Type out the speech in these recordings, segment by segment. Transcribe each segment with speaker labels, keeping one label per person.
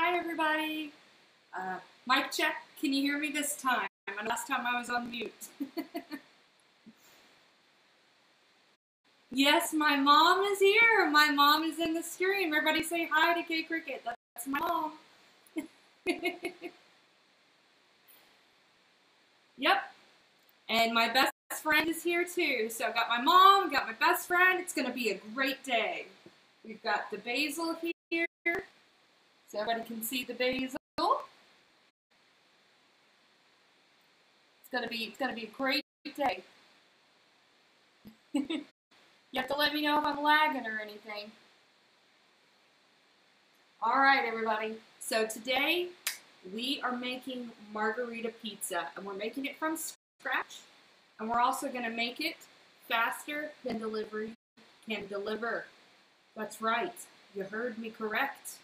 Speaker 1: Hi everybody. Mic check. Can you hear me this time? Last time I was on mute. Yes, my mom is here. My mom is in the stream. Everybody say hi to K Cricket. That's my mom. Yep. And my best friend is here too. So I've got my mom, got my best friend. It's going to be a great day. We've got the basil here. So everybody can see the basil. It's gonna be a great day. You have to let me know if I'm lagging or anything. All right, everybody. So today we are making margherita pizza, and we're making it from scratch. And we're also gonna make it faster than delivery can deliver. That's right. You heard me correct.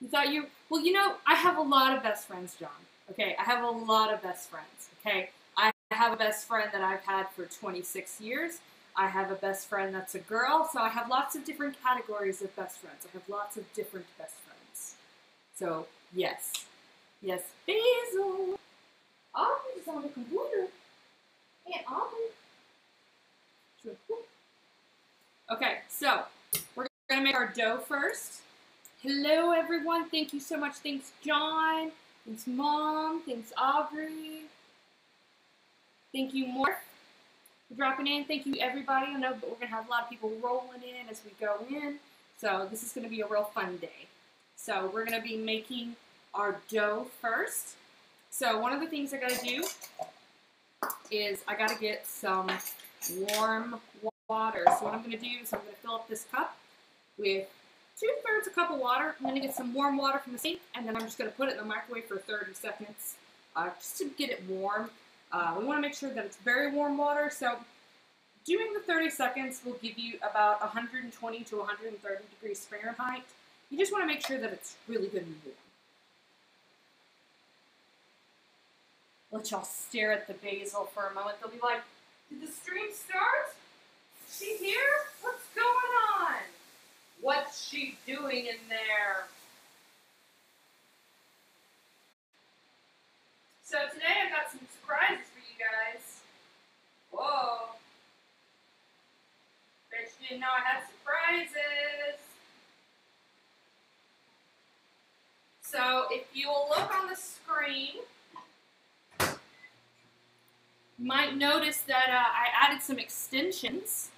Speaker 1: You thought you, well, you know, I have a lot of best friends, John. Okay, I have a lot of best friends. Okay, I have a best friend that I've had for 26 years. I have a best friend that's a girl. So I have lots of different categories of best friends. I have lots of different best friends. So, yes. Yes, Basil. Aubrey's on the computer. Hey, Aubrey. Okay, so we're going to make our dough first. Hello, everyone. Thank you so much. Thanks, John. Thanks, Mom. Thanks, Aubrey. Thank you, Morph, for dropping in. Thank you, everybody. I know that we're going to have a lot of people rolling in as we go in. So this is going to be a real fun day. So we're going to be making our dough first. So one of the things I got to do is I got to get some warm water. So what I'm going to do is I'm going to fill up this cup with 2/3 a cup of water. I'm going to get some warm water from the sink, and then I'm just going to put it in the microwave for 30 seconds just to get it warm. We want to make sure that it's very warm water, so doing the 30 seconds will give you about 120 to 130 degrees Fahrenheit. You just want to make sure that it's really good and warm. Let y'all stare at the basil for a moment. They'll be like, did the stream start? Is she here? What's going on? What's she doing in there? So today I've got some surprises for you guys. Whoa. Bet you didn't know I had surprises. So if you will look on the screen, you might notice that I added some extensions.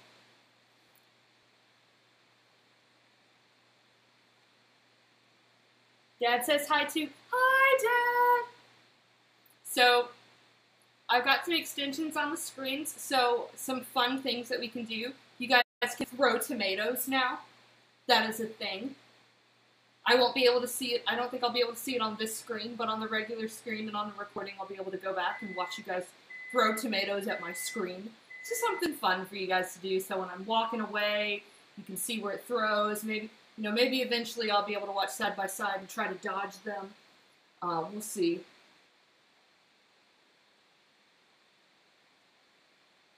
Speaker 1: Dad says hi too. Hi, Dad. So I've got some extensions on the screens. So some fun things that we can do. You guys can throw tomatoes now. That is a thing. I won't be able to see it. I don't think I'll be able to see it on this screen, but on the regular screen and on the recording, I'll be able to go back and watch you guys throw tomatoes at my screen. It's just something fun for you guys to do. So when I'm walking away, you can see where it throws. Maybe, you know, maybe eventually I'll be able to watch side by side and try to dodge them. We'll see.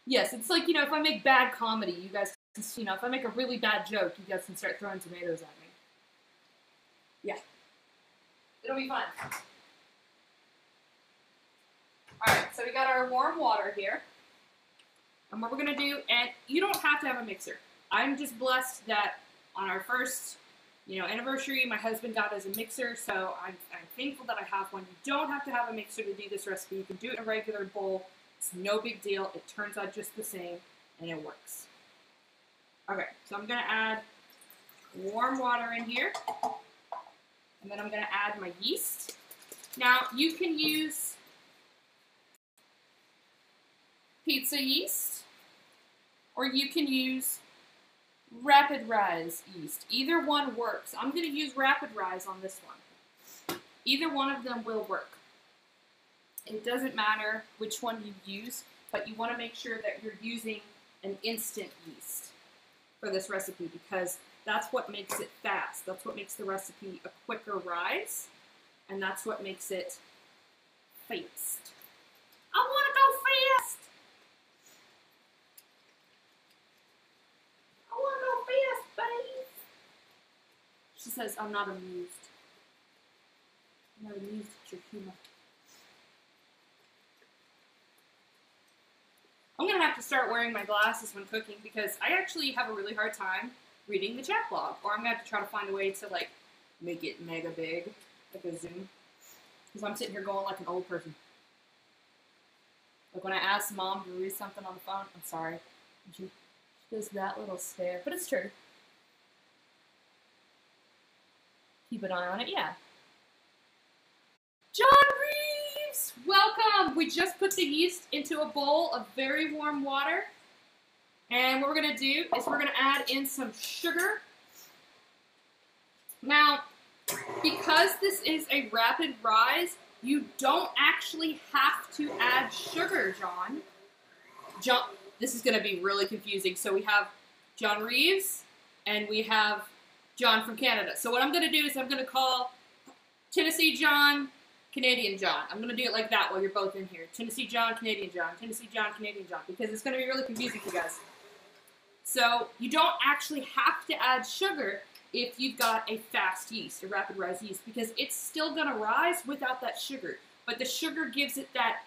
Speaker 1: Yes, it's like, you know, if I make bad comedy, you guys can, you know, if I make a really bad joke, you guys can start throwing tomatoes at me. Yeah. It'll be fun. Alright, so we got our warm water here. And what we're going to do, and you don't have to have a mixer. I'm just blessed that on our first, you know, anniversary, my husband got us a mixer, so I'm thankful that I have one. You don't have to have a mixer to do this recipe. You can do it in a regular bowl. It's no big deal. It turns out just the same, and it works. Okay, so I'm going to add warm water in here, and then I'm going to add my yeast. Now, you can use pizza yeast, or you can use rapid rise yeast. Either one works. I'm going to use rapid rise on this one. Either one of them will work. It doesn't matter which one you use, but you want to make sure that you're using an instant yeast for this recipe because that's what makes it fast. That's what makes the recipe a quicker rise, and that's what makes it fast. I want to go fast! I want to go fast, buddy! says, I'm not amused. I'm not amused at your humor. I'm going to have to start wearing my glasses when cooking because I actually have a really hard time reading the chat log. Or I'm going to have to try to find a way to, like, make it mega big, like a Zoom. Because I'm sitting here going like an old person. Like when I ask Mom to read something on the phone, I'm sorry. She does that little stare. But it's true. Keep an eye on it, yeah. John Reeves! Welcome! We just put the yeast into a bowl of very warm water. And what we're going to do is we're going to add in some sugar. Now, because this is a rapid rise, you don't actually have to add sugar, John. This is going to be really confusing. So we have John Reeves and we have John from Canada. So what I'm going to do is I'm going to call Tennessee John, Canadian John. I'm going to do it like that while you're both in here. Tennessee John, Canadian John. Tennessee John, Canadian John. Because it's going to be really confusing for you guys. So you don't actually have to add sugar if you've got a fast yeast, a rapid rise yeast, because it's still going to rise without that sugar. But the sugar gives it that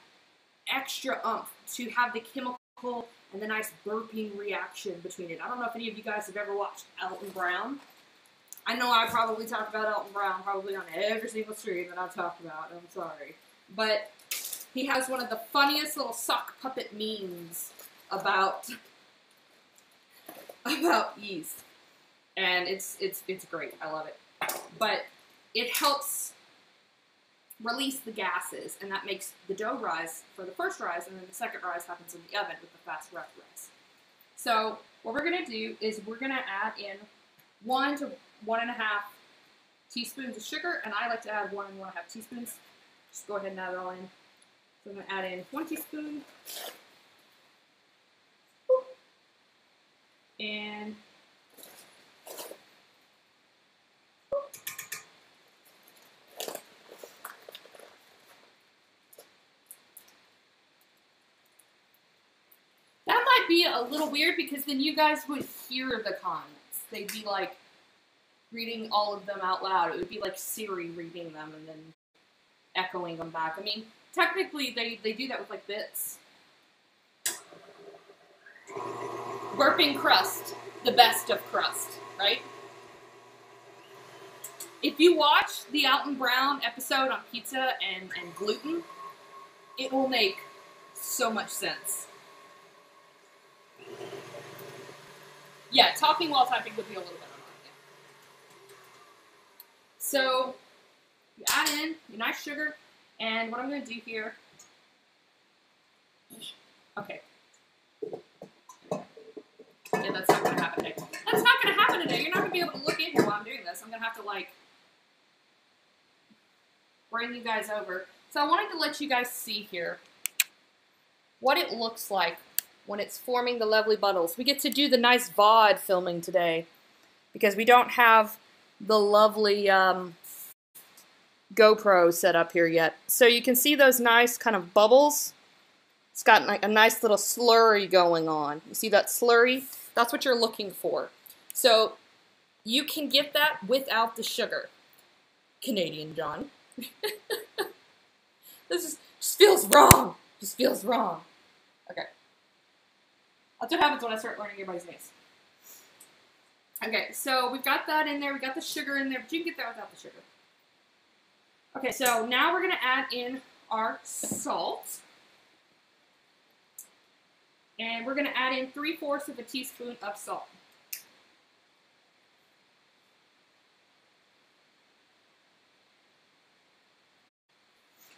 Speaker 1: extra oomph to have the chemical and the nice burping reaction between it. I don't know if any of you guys have ever watched Alton Brown. I know I probably talk about Alton Brown probably on every single stream that I've talked about. I'm sorry. But he has one of the funniest little sock puppet memes about yeast. And it's great. I love it. But it helps release the gases, and that makes the dough rise for the first rise, and then the second rise happens in the oven with the fast rapid rise. So what we're going to do is we're going to add in 1 to 1.5 teaspoons of sugar, and I like to add 1 and 1.5 teaspoons. Just go ahead and add it all in. So I'm going to add in 1 teaspoon. And that might be a little weird because then you guys would hear the comments. They'd be like reading all of them out loud. It would be like Siri reading them and then echoing them back. I mean, technically they do that with like bits. Burping crust, the best of crust, right? If you watch the Alton Brown episode on pizza and gluten, it will make so much sense. Yeah, talking while typing would be a little bit annoying. Yeah. So, you add in your nice sugar, and what I'm going to do here... Okay. Yeah, that's not going to happen today. That's not going to happen today. You're not going to be able to look in here while I'm doing this. I'm going to have to, like, bring you guys over. So I wanted to let you guys see here what it looks like when it's forming the lovely bubbles. We get to do the nice VOD filming today because we don't have the lovely GoPro set up here yet. So you can see those nice kind of bubbles. It's got like a nice little slurry going on. You see that slurry? That's what you're looking for. So you can get that without the sugar. Canadian John. This just feels wrong. Just feels wrong. Okay. That's what happens when I start learning everybody's names. Okay, so we've got that in there. We got the sugar in there, but you can get that without the sugar. Okay, so now we're going to add in our salt. And we're going to add in 3/4 of a teaspoon of salt.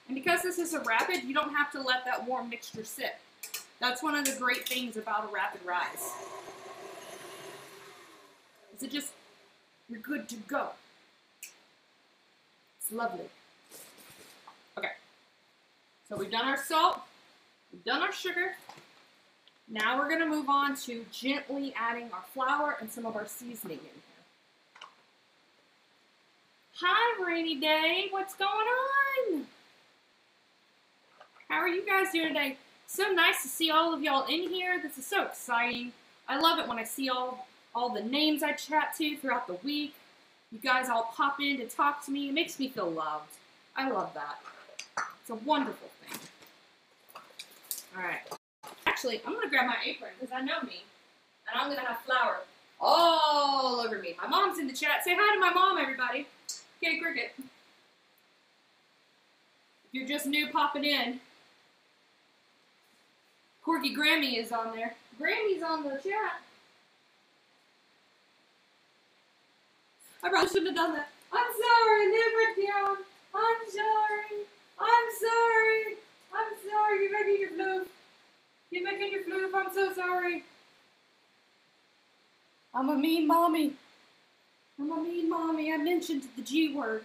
Speaker 1: And because this is a rapid, you don't have to let that warm mixture sit. That's one of the great things about a rapid rise. Is it just, you're good to go. It's lovely. Okay. So we've done our salt. We've done our sugar. Now we're going to move on to gently adding our flour and some of our seasoning in here. Hi, Rainy Day. What's going on? How are you guys doing today? So nice to see all of y'all in here. This is so exciting. I love it when I see all the names I chat to throughout the week. You guys all pop in to talk to me. It makes me feel loved. I love that. It's a wonderful thing. All right. Actually, I'm going to grab my apron because I know me. And I'm going to have flour all over me. My mom's in the chat. Say hi to my mom, everybody. Okay, Cricket. If you're just new popping in, Corgi Grammy is on there. Grammy's on the chat. I probably shouldn't have done that. I'm sorry, liver down. I'm sorry. I'm sorry. I'm sorry. Get back in your floof. Get back in your floof. I'm so sorry. I'm a mean mommy. I'm a mean mommy. I mentioned the G word.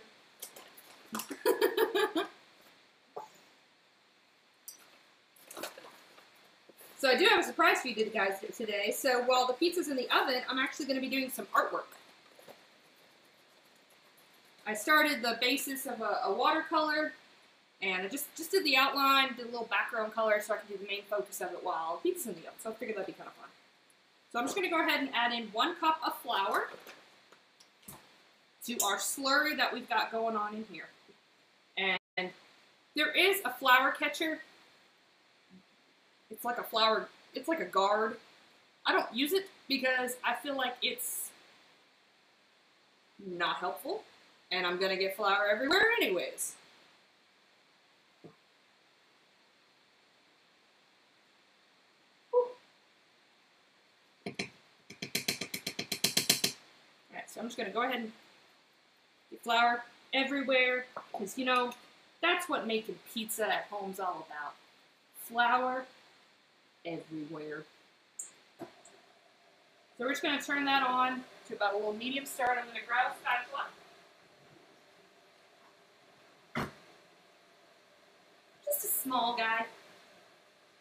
Speaker 1: So I do have a surprise for you guys today. So while the pizza's in the oven, I'm actually going to be doing some artwork. I started the basis of a watercolor, and I just did the outline, did a little background color so I can do the main focus of it while the pizza's in the oven. So I figured that'd be kind of fun. So I'm just going to go ahead and add in 1 cup of flour to our slurry that we've got going on in here. And there is a flour catcher. It's like a flour, it's like a guard. I don't use it because I feel like it's not helpful. And I'm going to get flour everywhere anyways. Alright, so I'm just going to go ahead and get flour everywhere. Because, you know, that's what making pizza at home's all about. Flour everywhere. So we're just going to turn that on to about a little medium start. I'm going to grab a spatula. Just a small guy.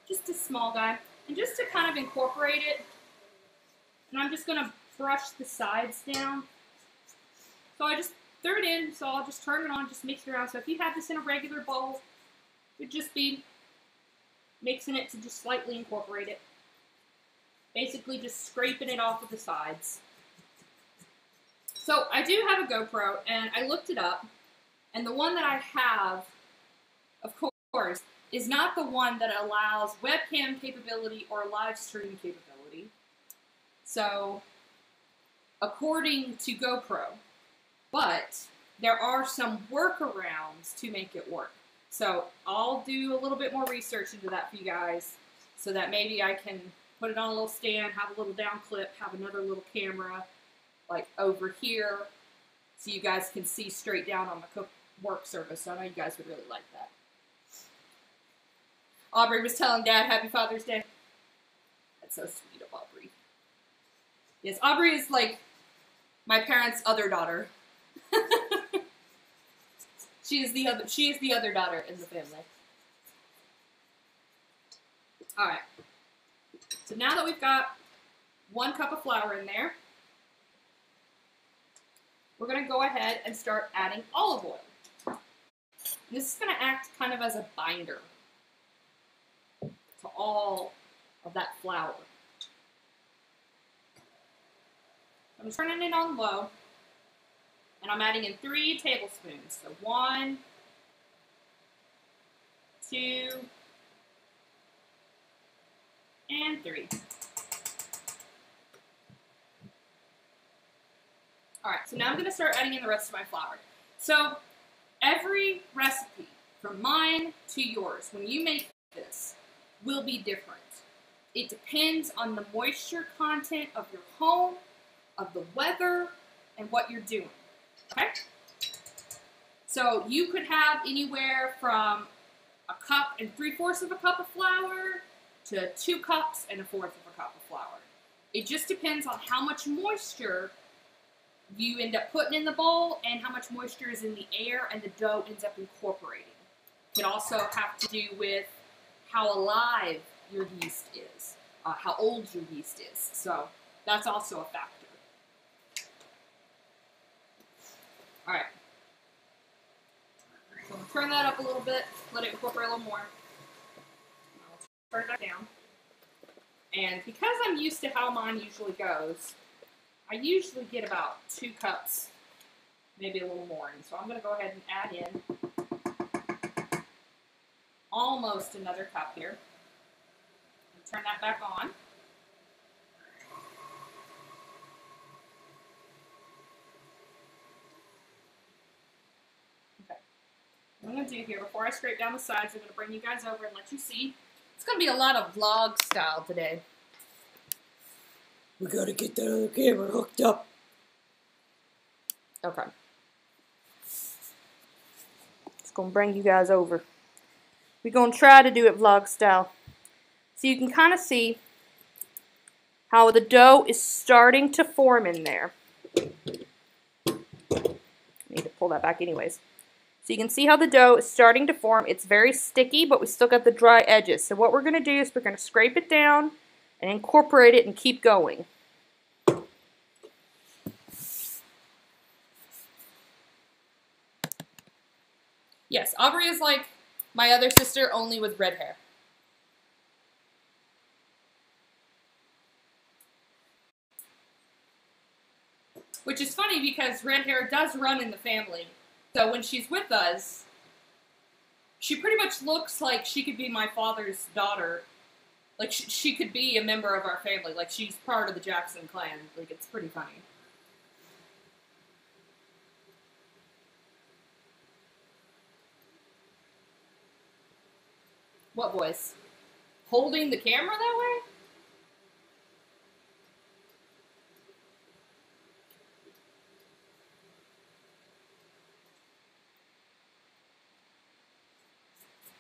Speaker 1: Just a small guy. And just to kind of incorporate it, and I'm just going to brush the sides down. So I just threw it in, so I'll just turn it on, just mix it around. So if you had this in a regular bowl, it would just be mixing it to just slightly incorporate it. Basically just scraping it off of the sides. So I do have a GoPro, and I looked it up, and the one that I have, of course, is not the one that allows webcam capability or live stream capability. So, according to GoPro, but there are some workarounds to make it work. So I'll do a little bit more research into that for you guys so that maybe I can put it on a little stand, have a little down clip, have another little camera like over here so you guys can see straight down on the work surface. So I know you guys would really like that. Aubrey was telling Dad Happy Father's Day. That's so sweet of Aubrey. Yes, Aubrey is like my parents' other daughter. She is the other daughter in the family. All right. So now that we've got 1 cup of flour in there, we're going to go ahead and start adding olive oil. This is going to act kind of as a binder to all of that flour. I'm turning it on low, and I'm adding in 3 tablespoons. So 1, 2, and 3. Alright, so now I'm going to start adding in the rest of my flour. So every recipe, from mine to yours, when you make this, will be different. It depends on the moisture content of your home, of the weather, and what you're doing. Okay? So you could have anywhere from 1 cup and 3/4 of a cup of flour to 2 cups and 1/4 of a cup of flour. It just depends on how much moisture you end up putting in the bowl and how much moisture is in the air and the dough ends up incorporating. It can also have to do with how alive your yeast is, how old your yeast is. So that's also a factor. All right. So we'll turn that up a little bit, let it incorporate a little more. I'll turn it back down. And because I'm used to how mine usually goes, I usually get about 2 cups maybe a little more. And so I'm going to go ahead and add in almost another cup here. And turn that back on. Okay. What I'm going to do here, before I scrape down the sides, I'm going to bring you guys over and let you see. It's going to be a lot of vlog style today. We got to get that other camera hooked up. Okay. Just going to bring you guys over. We're going to try to do it vlog style. So you can kind of see how the dough is starting to form in there. I need to pull that back anyways. So you can see how the dough is starting to form. It's very sticky, but we still got the dry edges. So what we're going to do is we're going to scrape it down and incorporate it and keep going. Yes, Aubrey is like my other sister, only with red hair. Which is funny because red hair does run in the family. So when she's with us, she pretty much looks like she could be my father's daughter. Like, she could be a member of our family. Like, she's part of the Jackson clan. Like, it's pretty funny. What voice? Holding the camera that way?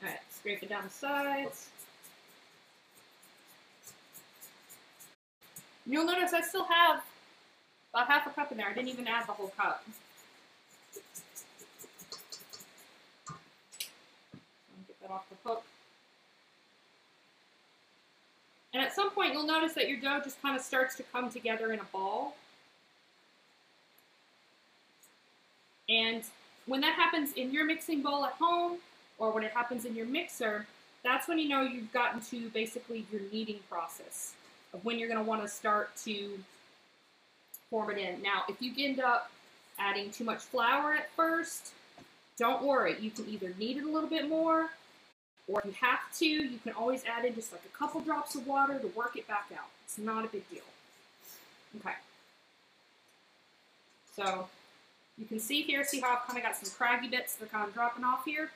Speaker 1: Alright, scrape it down the sides. You'll notice I still have about half a cup in there. I didn't even add the whole cup. Get that off the hook. And at some point, you'll notice that your dough just kind of starts to come together in a ball. And when that happens in your mixing bowl at home, or when it happens in your mixer, that's when you know you've gotten to basically your kneading process of when you're going to want to start to form it in. Now, if you end up adding too much flour at first, don't worry. You can either knead it a little bit more, or if you have to, you can always add in just like a couple drops of water to work it back out. It's not a big deal. Okay. So you can see here, see how I've kind of got some craggy bits that are kind of dropping off here?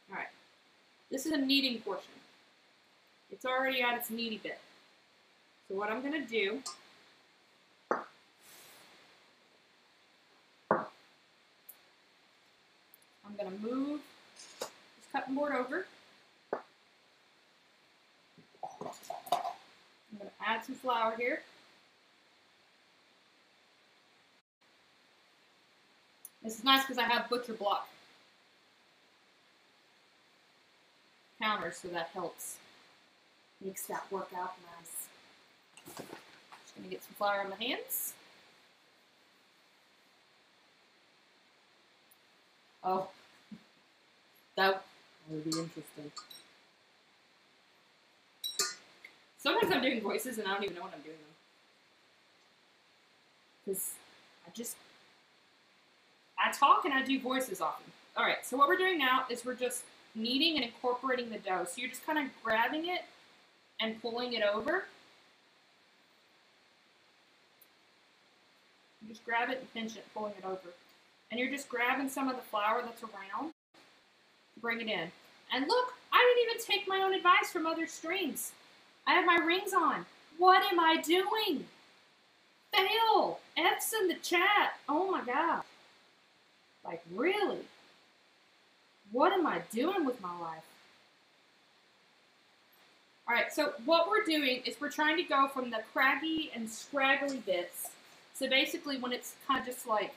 Speaker 1: All right. This is a kneading portion. It's already at its kneady bit. So what I'm going to do, I'm going to move this cutting board over. I'm going to add some flour here. This is nice because I have butcher block counters, so that helps. Makes that work out nice. Just going to get some flour on my hands. Oh, that would be interesting. Sometimes I'm doing voices and I don't even know when I'm doing them. Because I talk and I do voices often. Alright, so what we're doing now is we're just kneading and incorporating the dough. So you're just kind of grabbing it and pulling it over. You just grab it and pinch it, pulling it over. And you're just grabbing some of the flour that's around to bring it in. And look, I didn't even take my own advice from other streams. I have my rings on. What am I doing? Fail! F's in the chat. Oh my god. Like, really? What am I doing with my life? Alright, so what we're doing is we're trying to go from the craggy and scraggly bits. So basically when it's kind of just like,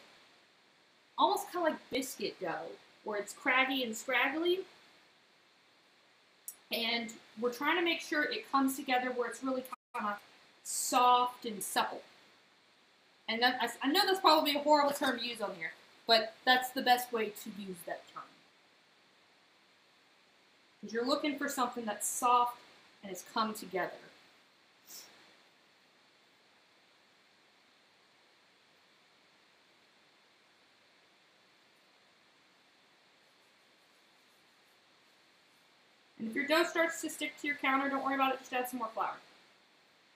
Speaker 1: almost kind of like biscuit dough, where it's craggy and scraggly. And we're trying to make sure it comes together where it's really kind of soft and supple. And that, I know that's probably a horrible term to use on here, but that's the best way to use that term. Because you're looking for something that's soft and has come together. And if your dough starts to stick to your counter, don't worry about it, just add some more flour.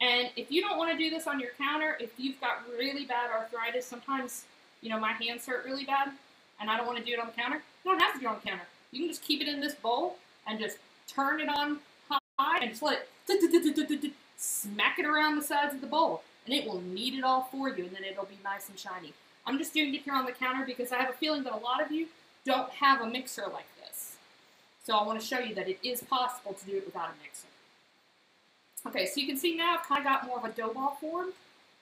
Speaker 1: And if you don't want to do this on your counter, if you've got really bad arthritis, sometimes, you know, my hands hurt really bad, and I don't want to do it on the counter, you don't have to do it on the counter. You can just keep it in this bowl and just turn it on high and just let it smack it around the sides of the bowl, and it will knead it all for you, and then it'll be nice and shiny. I'm just doing it here on the counter because I have a feeling that a lot of you don't have a mixer like this. So I want to show you that it is possible to do it without a mixer. Okay, so you can see now I've kind of got more of a dough ball formed.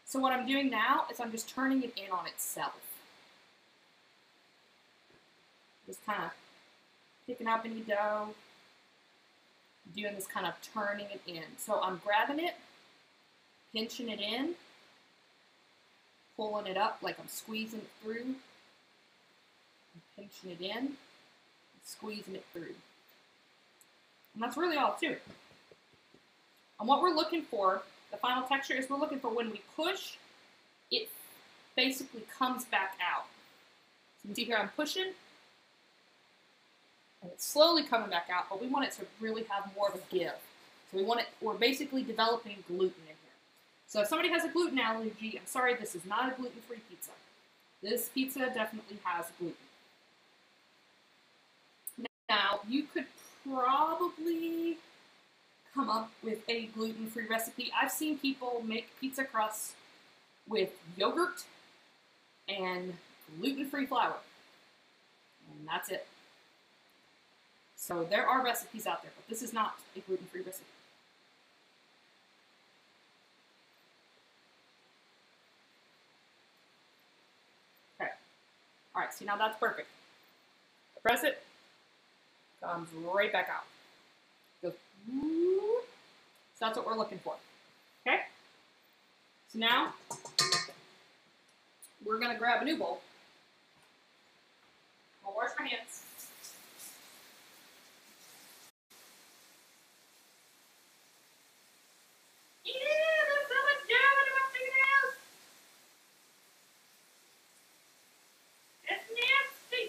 Speaker 1: So what I'm doing now is I'm just turning it in on itself. Just kind of picking up any dough, doing this kind of turning it in. So I'm grabbing it, pinching it in, pulling it up like I'm squeezing it through, pinching it in, squeezing it through. And that's really all to it. And what we're looking for, the final texture, is we're looking for when we push, it basically comes back out. So you can see here I'm pushing, and it's slowly coming back out, but we want it to really have more of a give. So we want it, we're basically developing gluten in here. So if somebody has a gluten allergy, I'm sorry, this is not a gluten-free pizza. This pizza definitely has gluten. Now, you could probably come up with a gluten-free recipe. I've seen people make pizza crusts with yogurt and gluten-free flour. And that's it. So there are recipes out there, but this is not a gluten-free recipe. Okay. All right, see, now that's perfect. Press it, comes right back out. Goes, so that's what we're looking for. Okay? So now, we're going to grab a new bowl. I'll wash my hands. Yeah, there's so much dough in my fingernails. That's nasty.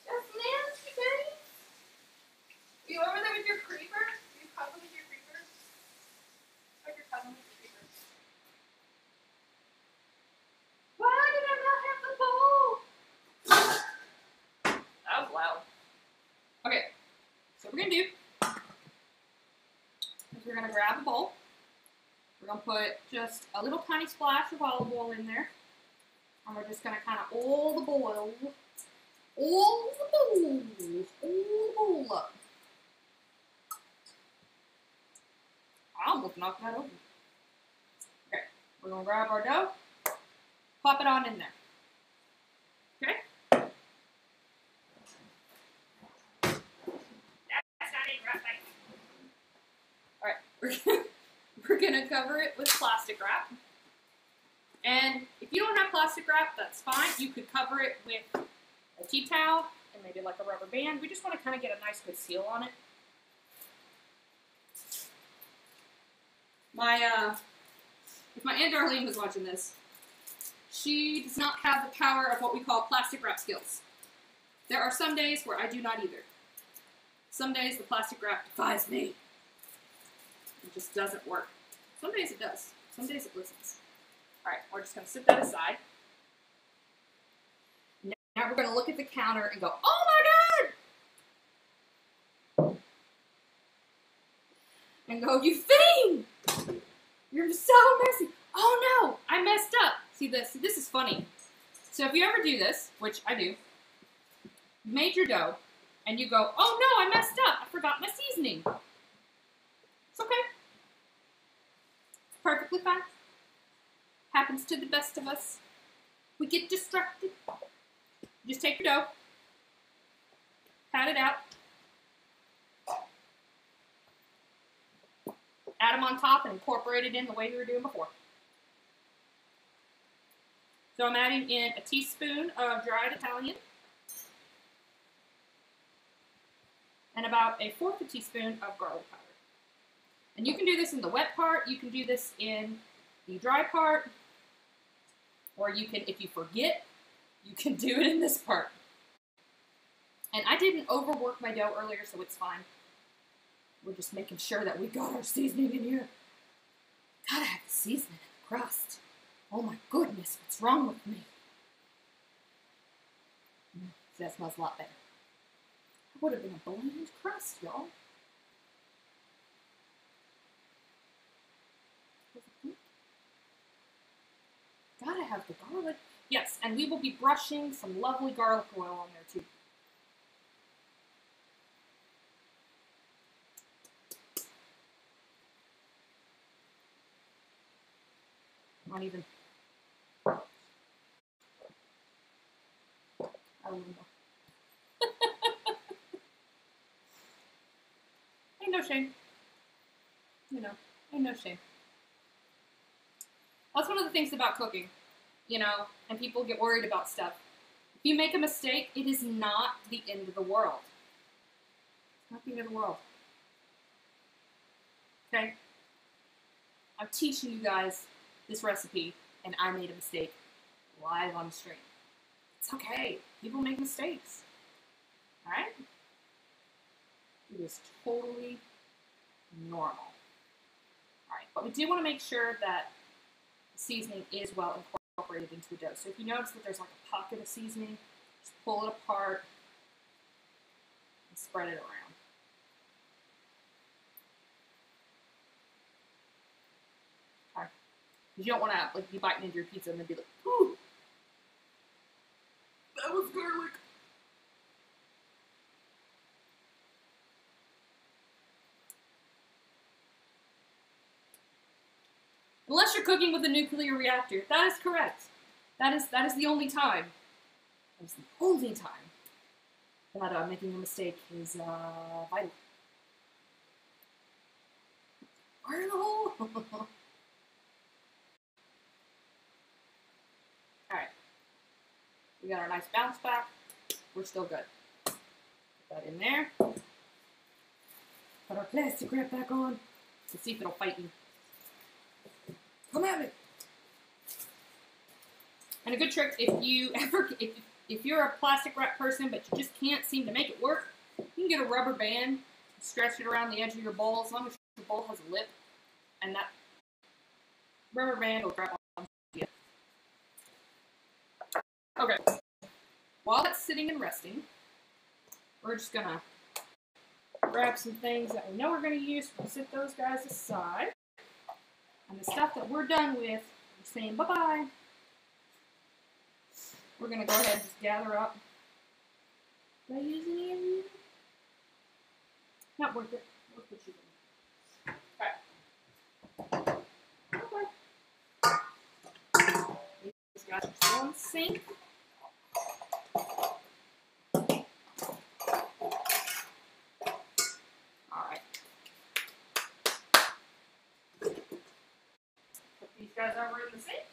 Speaker 1: That's nasty, baby. Are you over there with your creeper? Are you cuddling with your creeper? Like you're cuddling with your creeper. Why did I not have the bowl? That was loud. Okay, so what we're going to do is we're going to grab a bowl. We're going to put just a little tiny splash of olive oil in there. And we're just going to kind of oil the bowl up. I almost knocked that over. Okay, we're going to grab our dough, pop it on in there. Okay? That's not it, right? Alright, we're going to cover it with plastic wrap. And if you don't have plastic wrap, that's fine. You could cover it with a tea towel and maybe like a rubber band. We just want to kind of get a nice good seal on it. If my Aunt Darlene was watching this, she does not have the power of what we call plastic wrap skills. There are some days where I do not either. Some days the plastic wrap defies me. It just doesn't work. Some days it does. Some days it listens. Alright, we're just going to set that aside. Now we're going to look at the counter and go, oh my god! And go, you fiend! You're so messy. Oh no, I messed up. See this? See, this is funny. So if you ever do this, which I do, you made your dough, and you go, oh no, I messed up. I forgot my seasoning. It's okay. It's perfectly fine. Happens to the best of us. We get distracted. Just take your dough, pat it out, add them on top and incorporate it in the way we were doing before. So I'm adding in a teaspoon of dried Italian and about a fourth a teaspoon of garlic powder. And you can do this in the wet part, you can do this in the dry part, or you can, if you forget, you can do it in this part. And I didn't overwork my dough earlier, so it's fine. We're just making sure that we got our seasoning in here. Gotta have the seasoning in the crust. Oh my goodness, what's wrong with me? That smells a lot better. That would have been a bland crust, y'all. Gotta have the garlic. Yes, and we will be brushing some lovely garlic oil on there too. Not even. I don't know. Ain't no shame. You know, ain't no shame. That's one of the things about cooking, you know, and people get worried about stuff. If you make a mistake, it is not the end of the world. It's not the end of the world. Okay? I'm teaching you guys this recipe, and I made a mistake live on stream. It's okay. People make mistakes. Alright? It is totally normal. Alright, but we do want to make sure that the seasoning is well incorporated into the dough. So if you notice that there's like a pocket of seasoning, just pull it apart and spread it around. Okay? Because you don't want to like be biting into your pizza and then be like, ooh, that was garlic. Unless you're cooking with a nuclear reactor. That is correct. That is the only time. That is the only time that making a mistake is vital. Fire in the hole! Alright. We got our nice bounce back. We're still good. Put that in there. Put our plastic wrap back on. Let's see if it'll fight you. Come at me. And a good trick, if you're a plastic wrap person but you just can't seem to make it work, you can get a rubber band, stretch it around the edge of your bowl as long as your bowl has a lip, and that rubber band will grab on you. Okay. While that's sitting and resting, we're just gonna grab some things that we know we're gonna use. We'll set those guys aside. And the stuff that we're done with, we're saying bye-bye. We're going to go ahead and just gather up. Did I use any of you? Not worth it. We'll put you in. Alright. Okay. These guys are still in sync. Alright. Put these guys over in the sink.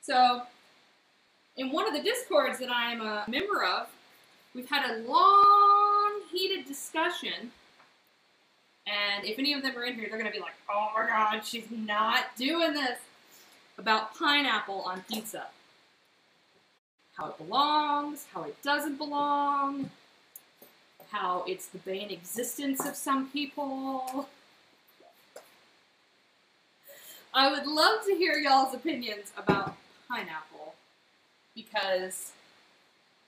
Speaker 1: So, in one of the Discords that I'm a member of, we've had a long, heated discussion. And if any of them are in here, they're going to be like, oh my god, she's not doing this. About pineapple on pizza. How it belongs, how it doesn't belong, how it's the bane existence of some people. I would love to hear y'all's opinions about pineapple, because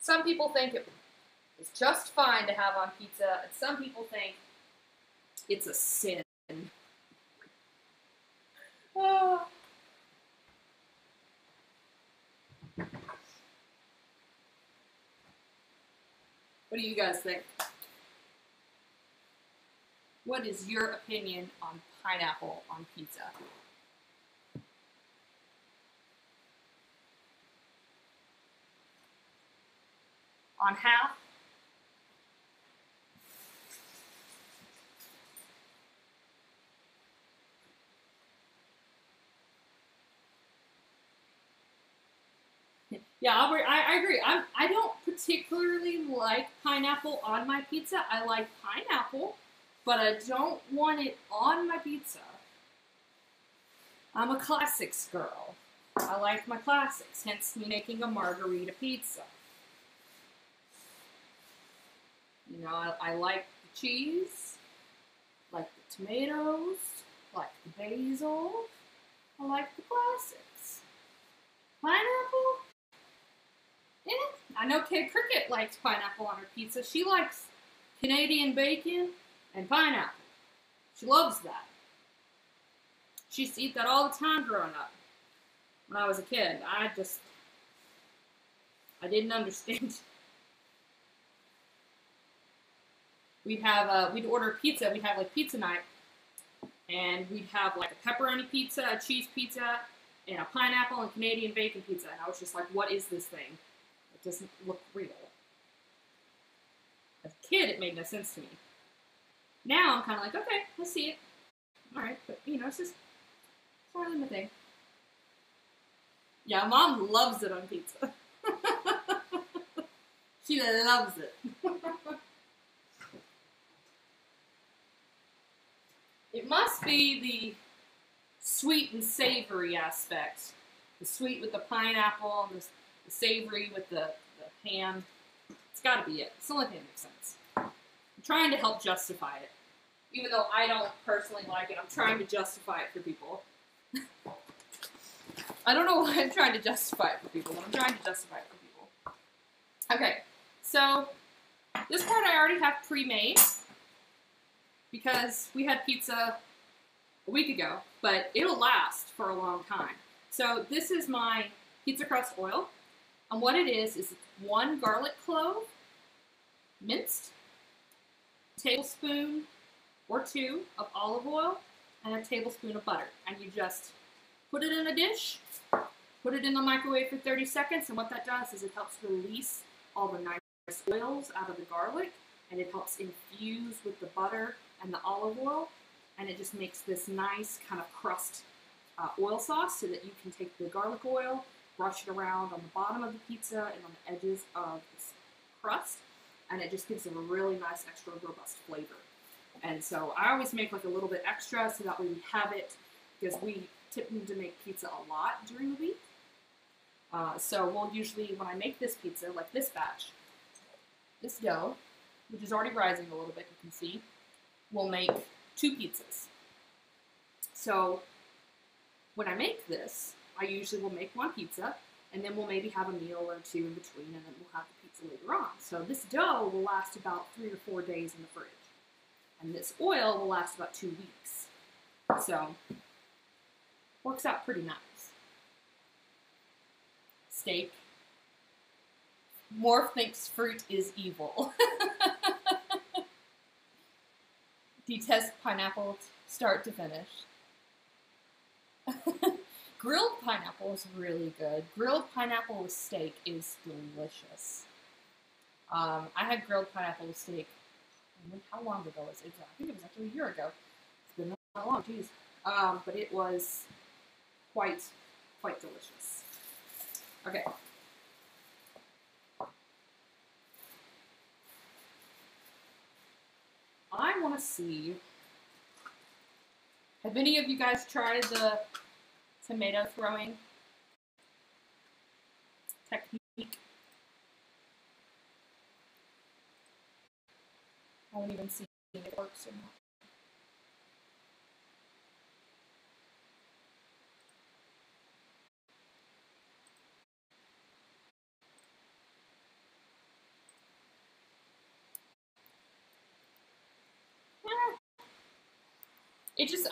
Speaker 1: some people think it is just fine to have on pizza, and some people think it's a sin. Oh. What do you guys think? What is your opinion on pineapple on pizza? On half? Yeah, I agree. I don't particularly like pineapple on my pizza. I like pineapple, but I don't want it on my pizza. I'm a classics girl. I like my classics, hence me making a margherita pizza. You know, I like the cheese, like the tomatoes, like the basil, I like the classics. Pineapple? I know Kid Cricket likes pineapple on her pizza. She likes Canadian bacon and pineapple. She loves that. She used to eat that all the time growing up. When I was a kid, I didn't understand. We'd order pizza. We'd have like pizza night, and we'd have like a pepperoni pizza, a cheese pizza, and a pineapple and Canadian bacon pizza. And I was just like, what is this thing? It doesn't look real. As a kid, it made no sense to me. Now I'm kind of like, okay, I see it. All right, but you know, it's not really my thing. Yeah, Mom loves it on pizza. She loves it. It must be the sweet and savory aspect. The sweet with the pineapple, and the savory with the ham. It's got to be it. It's the only thing that makes sense. I'm trying to help justify it. Even though I don't personally like it, I'm trying to justify it for people. I don't know why I'm trying to justify it for people, but I'm trying to justify it for people. Okay, so this part I already have pre-made because we had pizza a week ago, but it'll last for a long time. So this is my pizza crust oil, and what it is 1 garlic clove, minced, a tablespoon or 2 of olive oil, and a tablespoon of butter. And you just put it in a dish, put it in the microwave for 30 seconds, and what that does is it helps release all the nice oils out of the garlic, and it helps infuse with the butter and the olive oil, and it just makes this nice kind of crust oil sauce so that you can take the garlic oil, brush it around on the bottom of the pizza and on the edges of this crust, and it just gives it a really nice, extra robust flavor. And so I always make like a little bit extra so that way we have it, because we tend to make pizza a lot during the week. So we'll usually, when I make this pizza, like this batch, this dough, which is already rising a little bit, you can see, we'll make 2 pizzas. So when I make this, I usually will make 1 pizza, and then we'll maybe have a meal or 2 in between, and then we'll have the pizza later on. So this dough will last about 3 or 4 days in the fridge. And this oil will last about 2 weeks. So, works out pretty nice. Steak. Morph thinks fruit is evil. Detest pineapple start to finish. Grilled pineapple is really good. Grilled pineapple with steak is delicious. I had grilled pineapple with steak. How long ago was it? I think it was actually a year ago. It's been that long, geez. But it was quite delicious. Okay. I want to see, have any of you guys tried the tomato throwing technique? I haven't even seen if it works or not.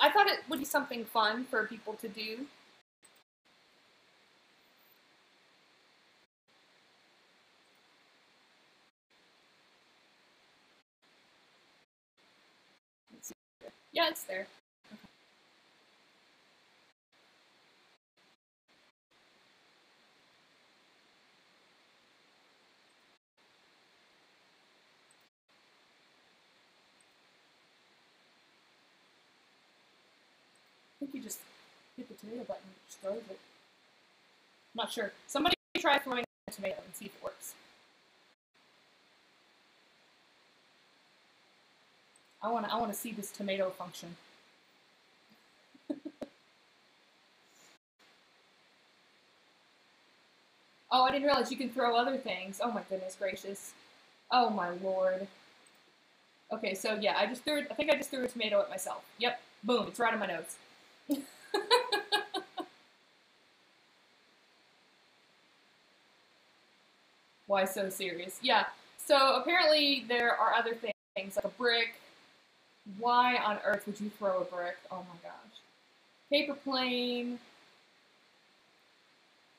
Speaker 1: I thought it would be something fun for people to do. Let's see. Yeah, it's there. Okay. I think you just hit the tomato button and it just throws it. I'm not sure. Somebody try throwing a tomato and see if it works. I want to see this tomato function. Oh, I didn't realize you can throw other things. Oh my goodness gracious. Oh my lord. Okay, so yeah, I think I just threw a tomato at myself. Yep, boom, it's right on my nose. Why so serious? Yeah, so apparently there are other things, like a brick. Why on earth would you throw a brick? Oh my gosh. Paper plane.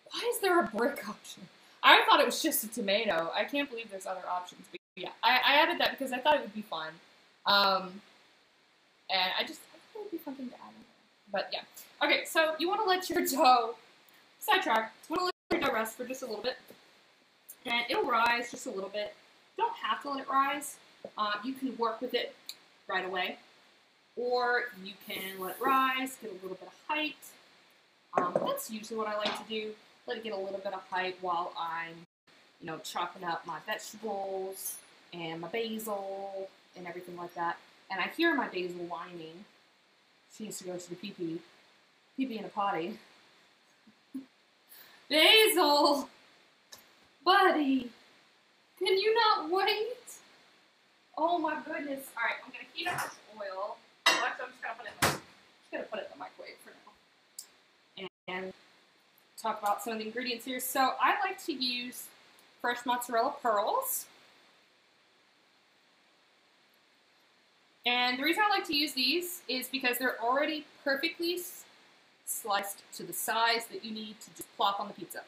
Speaker 1: Why is there a brick option? I thought it was just a tomato. I can't believe there's other options. But yeah, I added that because I thought it would be fun. And I thought it would be fun thing to add in there. But yeah. Okay, so you want to let your dough, sidetrack, you want to let your dough rest for just a little bit. And it'll rise just a little bit. You don't have to let it rise. You can work with it right away. Or you can let it rise, get a little bit of height. That's usually what I like to do. Let it get a little bit of height while I'm, chopping up my vegetables and my basil and everything like that. And I hear my basil whining. She needs to go to the pee-pee. Pee-pee in a potty. Basil! Buddy! Can you not wait? Oh my goodness. Alright, I'm going to heat up this oil. Actually, I'm just going to put it in the microwave for now. And talk about some of the ingredients here. So I like to use fresh mozzarella pearls. And the reason I like to use these is because they're already perfectly sliced to the size that you need to just plop on the pizza.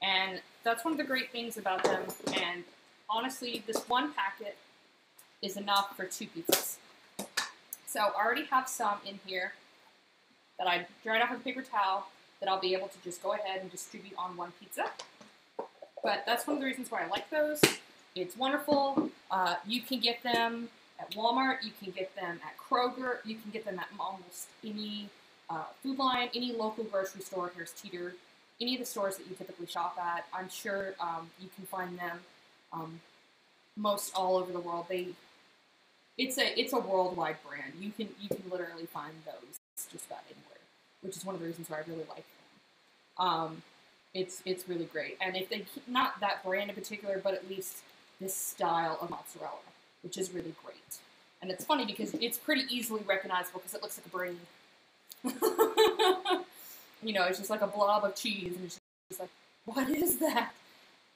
Speaker 1: And that's one of the great things about them. And honestly, this one packet is enough for 2 pizzas. So I already have some in here that I dried off with a paper towel that I'll be able to just go ahead and distribute on one pizza. But that's one of the reasons why I like those. It's wonderful. You can get them at Walmart. You can get them at Kroger. You can get them at almost any Food Line, any local grocery store, Harris Teeter, any of the stores that you typically shop at. I'm sure you can find them most all over the world. It's a worldwide brand. You can literally find those just about anywhere, which is one of the reasons why I really like them. It's really great. And if they not that brand in particular, but at least this style of mozzarella, which is really great. And it's funny because it's pretty easily recognizable because it looks like a brain. It's just like a blob of cheese, and it's just like, what is that?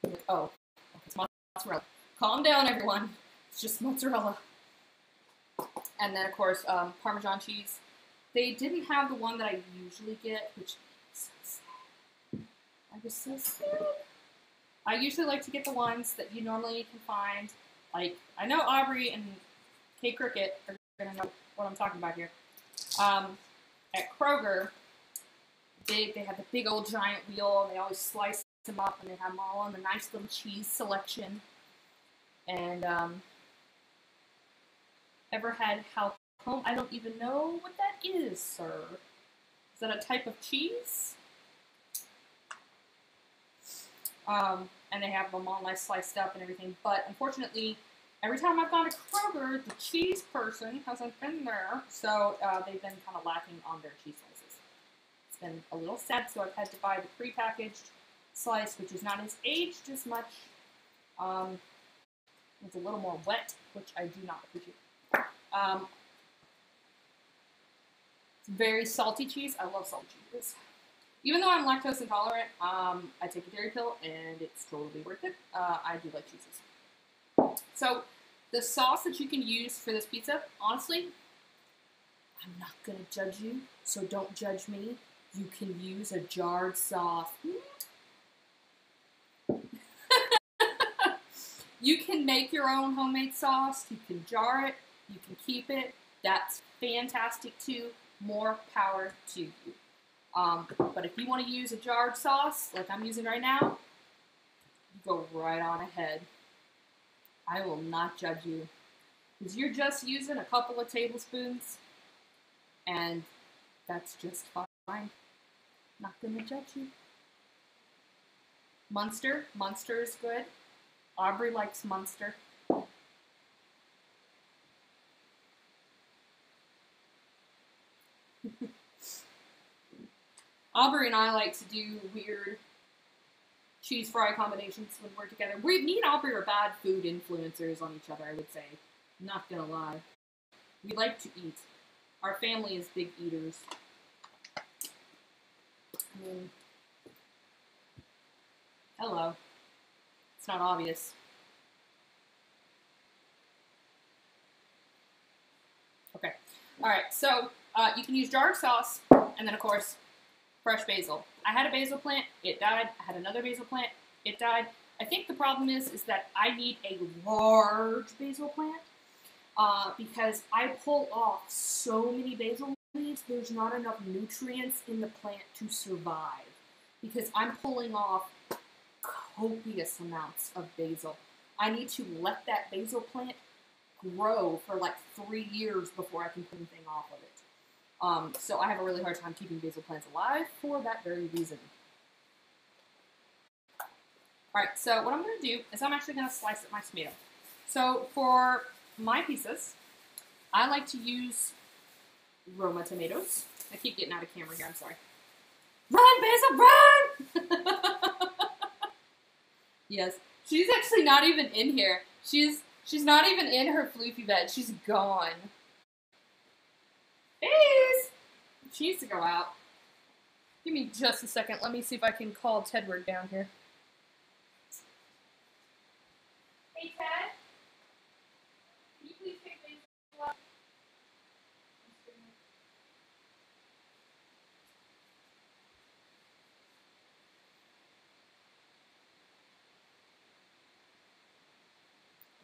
Speaker 1: I'm like, oh, it's mozzarella. Calm down, everyone. It's just mozzarella. And then, of course, Parmesan cheese. They didn't have the one that I usually get, which is so sad. I was so sad. I usually like to get the ones that you normally can find. Like, I know Aubrey and Kate Cricket are going to know what I'm talking about here. At Kroger, they have the big old giant wheel, and they always slice them up, and they have them all in the nice little cheese selection. And, ever had how home? I don't even know what that is, sir. Is that a type of cheese? And they have them all nice sliced up and everything. But unfortunately, every time I've gone to Kroger, the cheese person hasn't been there. So they've been kind of lacking on their cheese slices. It's been a little sad, so I've had to buy the prepackaged slice, which is not as aged as much. It's a little more wet, which I do not appreciate. It's very salty cheese. I love salty cheeses. Even though I'm lactose intolerant, I take a dairy pill, and it's totally worth it. I do like cheeses. So, the sauce that you can use for this pizza, honestly, I'm not going to judge you, so don't judge me. You can use a jarred sauce. You can make your own homemade sauce. You can jar it. You can keep it. That's fantastic too. More power to you. But if you want to use a jarred sauce, like I'm using right now, you go right on ahead. I will not judge you. Because you're just using a couple of tablespoons, and that's just fine. Not going to judge you. Munster is good. Aubrey likes Munster. Aubrey and I like to do weird cheese fry combinations when we're together. Me and Aubrey are bad food influencers on each other, I would say. Not gonna lie. We like to eat. Our family is big eaters. I mean, hello. It's not obvious. Okay. Alright, so you can use jarred sauce, and then of course, fresh basil. I had a basil plant, it died. I had another basil plant, it died. I think the problem is that I need a large basil plant because I pull off so many basil leaves, there's not enough nutrients in the plant to survive because I'm pulling off copious amounts of basil. I need to let that basil plant grow for like 3 years before I can put anything off of it. So I have a really hard time keeping basil plants alive for that very reason. Alright, so what I'm going to do is I'm actually going to slice up my tomato. So for my pieces, I like to use Roma tomatoes. I keep getting out of camera here, I'm sorry. Run, Basil, run! Yes, she's actually not even in here. She's not even in her floofy bed. She's gone. Please! She needs to go out. Give me just a second. Let me see if I can call Tedward down here. Hey, Ted? Can you please pick Basil up?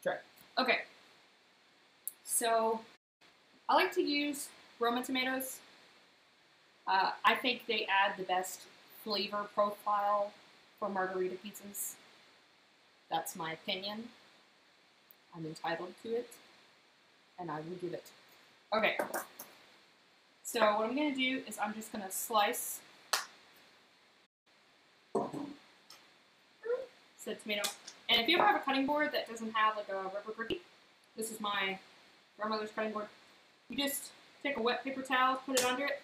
Speaker 1: Try. Okay. So, I like to use Roma tomatoes. I think they add the best flavor profile for margarita pizzas. That's my opinion. I'm entitled to it, and I will give it. Okay, so what I'm going to do is I'm just going to slice said tomato. And if you ever have a cutting board that doesn't have like a rubber grippy, this is my grandmother's cutting board. You just take a wet paper towel, put it under it,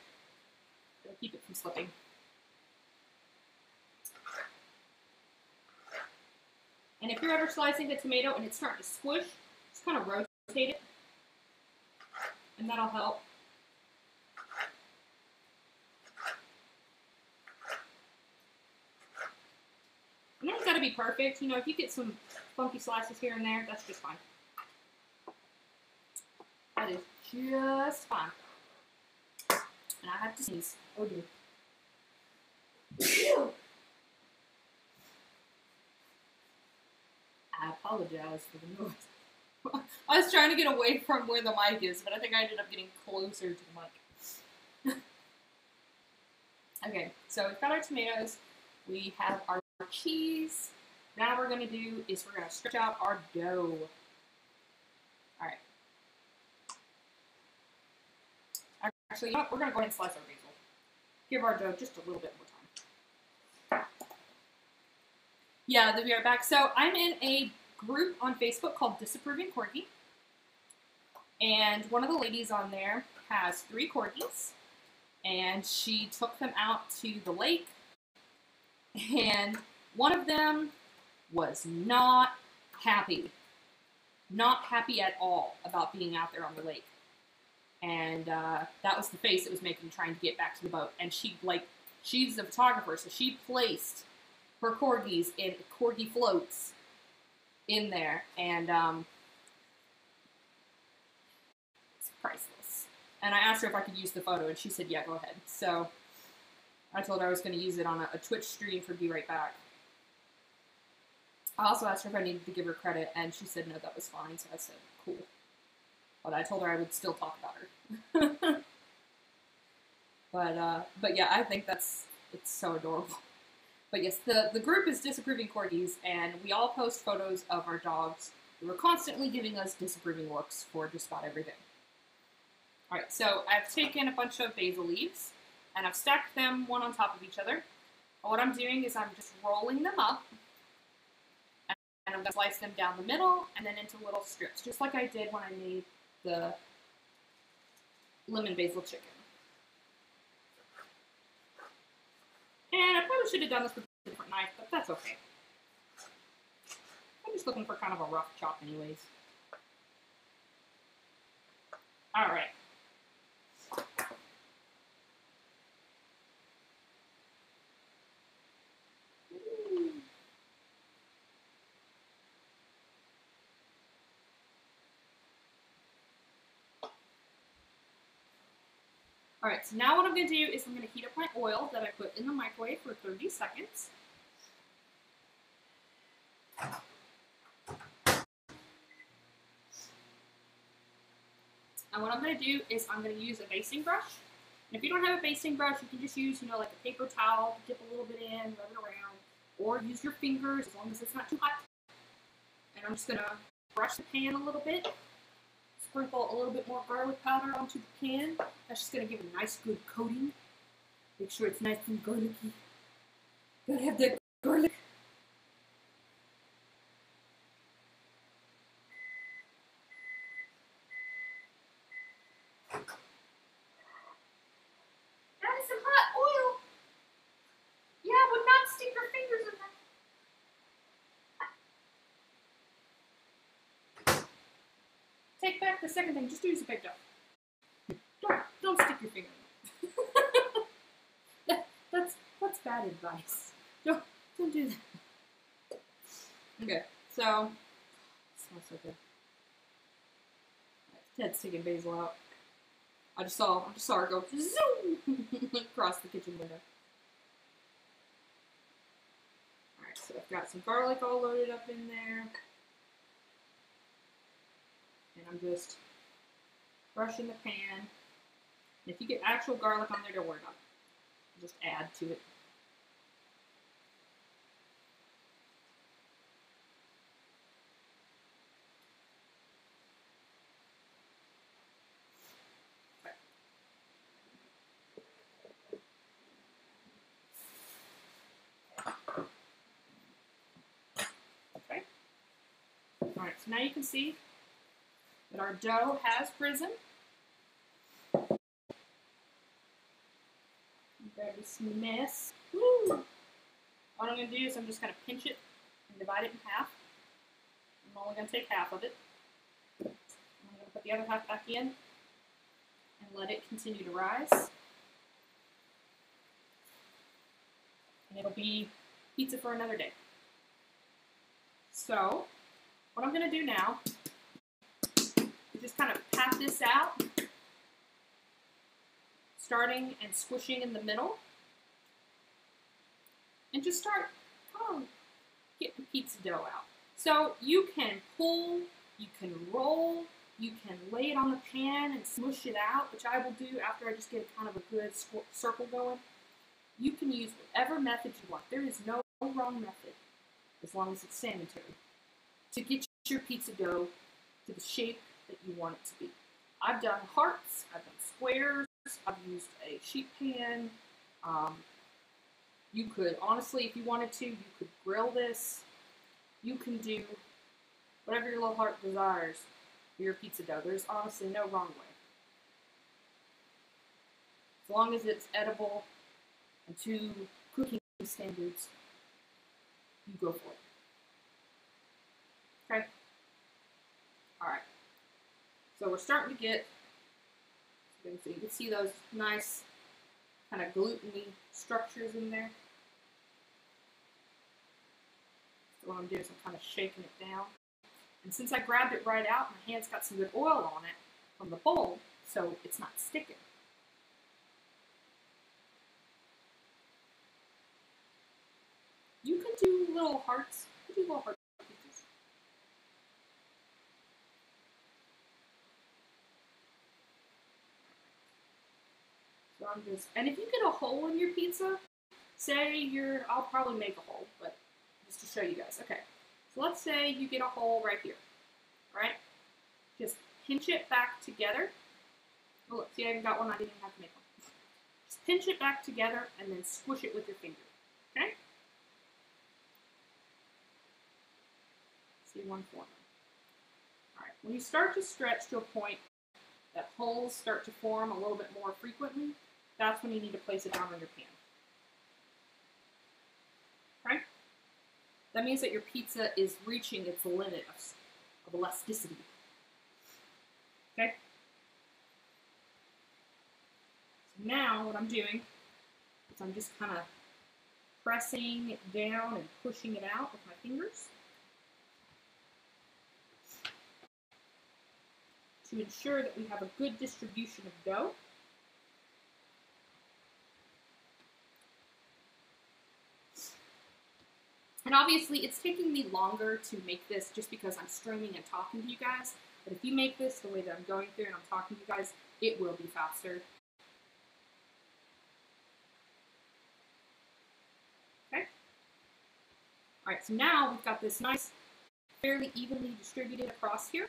Speaker 1: it'll keep it from slipping. And if you're ever slicing the tomato and it's starting to squish, just kind of rotate it, and that'll help. And it's got to be perfect. You know, if you get some funky slices here and there, that's just fine. That is just fine. And I have to sneeze. Oh dear. I apologize for the noise. I was trying to get away from where the mic is, but I think I ended up getting closer to the mic. Okay, so we've got our tomatoes. We have our cheese. Now what we're going to do is we're going to stretch out our dough. Alright. Actually, you know what? We're going to go ahead and slice our basil. Give our dough just a little bit more time. Yeah, they'll be right back. So I'm in a group on Facebook called Disapproving Corgi. And one of the ladies on there has 3 corgis. And she took them out to the lake. And one of them was not happy. Not happy at all about being out there on the lake. And that was the face it was making trying to get back to the boat. And she's a photographer, so she placed her corgis in corgi floats in there. And it's priceless. And I asked her if I could use the photo, and she said, yeah, go ahead. So I told her I was going to use it on a Twitch stream for Be Right Back. I also asked her if I needed to give her credit, and she said no, that was fine. So I said, cool. But I told her I would still talk about her. But yeah, I think it's so adorable. But yes, the group is Disapproving Corgis, and we all post photos of our dogs who are constantly giving us disapproving looks for just about everything. Alright, so I've taken a bunch of basil leaves, and I've stacked them one on top of each other. And what I'm doing is I'm just rolling them up, and I'm going to slice them down the middle, and then into little strips, just like I did when I made the lemon basil chicken. And I probably should have done this with a different knife, but that's okay. I'm just looking for kind of a rough chop anyways. All right. All right, so now what I'm going to do is I'm going to heat up my oil that I put in the microwave for 30 seconds. And what I'm going to do is I'm going to use a basting brush. And if you don't have a basting brush, you can just use, like a paper towel, dip a little bit in, rub it around, or use your fingers as long as it's not too hot. And I'm just going to brush the pan a little bit. Sprinkle a little bit more garlic powder onto the pan. That's just going to give it a nice good coating. Make sure it's nice and garlicky. Gotta have that garlic. That is some hot oil. Yeah, would not stick your fingers in that. Take back the second thing. Just use a big dough. Don't stick your finger in it. That's bad advice. Don't do that. Okay, so it smells so good. Ted's taking basil out. I just saw her go zoom across the kitchen window. Alright, so I've got some garlic all loaded up in there. And I'm just brushing the pan. And if you get actual garlic on there, don't worry about it. Just add to it. Okay. Alright, so now you can see that our dough has risen. Grab this mess. Woo! What I'm going to do is I'm just going to pinch it and divide it in half. I'm only going to take half of it. I'm going to put the other half back in and let it continue to rise. And it'll be pizza for another day. So, what I'm going to do now is just kind of pat this out, starting and squishing in the middle, and just start getting the pizza dough out. So you can pull, you can roll, you can lay it on the pan and smush it out, which I will do after I just get kind of a good circle going. You can use whatever method you want. There is no wrong method, as long as it's sanitary, to get your pizza dough to the shape that you want it to be. I've done hearts, I've done squares, I've used a sheet pan. You could, honestly, if you wanted to, you could grill this. You can do whatever your little heart desires for your pizza dough. There's honestly no wrong way. As long as it's edible and to cooking standards, you go for it. Okay? Alright. So we're starting to get, so you can see those nice kind of gluten-y structures in there. So what I'm doing is I'm kind of shaking it down. And since I grabbed it right out, my hand's got some good oil on it from the bowl, so it's not sticking. You can do little hearts. You can do little heart pizzas. So I'm just, and if you get a hole in your pizza, I'll probably make a hole, but just to show you guys. Okay, so let's say you get a hole right here, right? Just pinch it back together. Oh, look, see, I even got one I didn't even have to make one. Just pinch it back together and then squish it with your finger, okay? See one forming. All right, when you start to stretch to a point that holes start to form a little bit more frequently, that's when you need to place it down on your pan. Okay? That means that your pizza is reaching its limit of elasticity. Okay? Now what I'm doing is I'm just kind of pressing it down and pushing it out with my fingers to ensure that we have a good distribution of dough. And obviously it's taking me longer to make this just because I'm streaming and talking to you guys. But if you make this the way that I'm going through and I'm talking to you guys, it will be faster. Okay. All right, so now we've got this nice, fairly evenly distributed across here.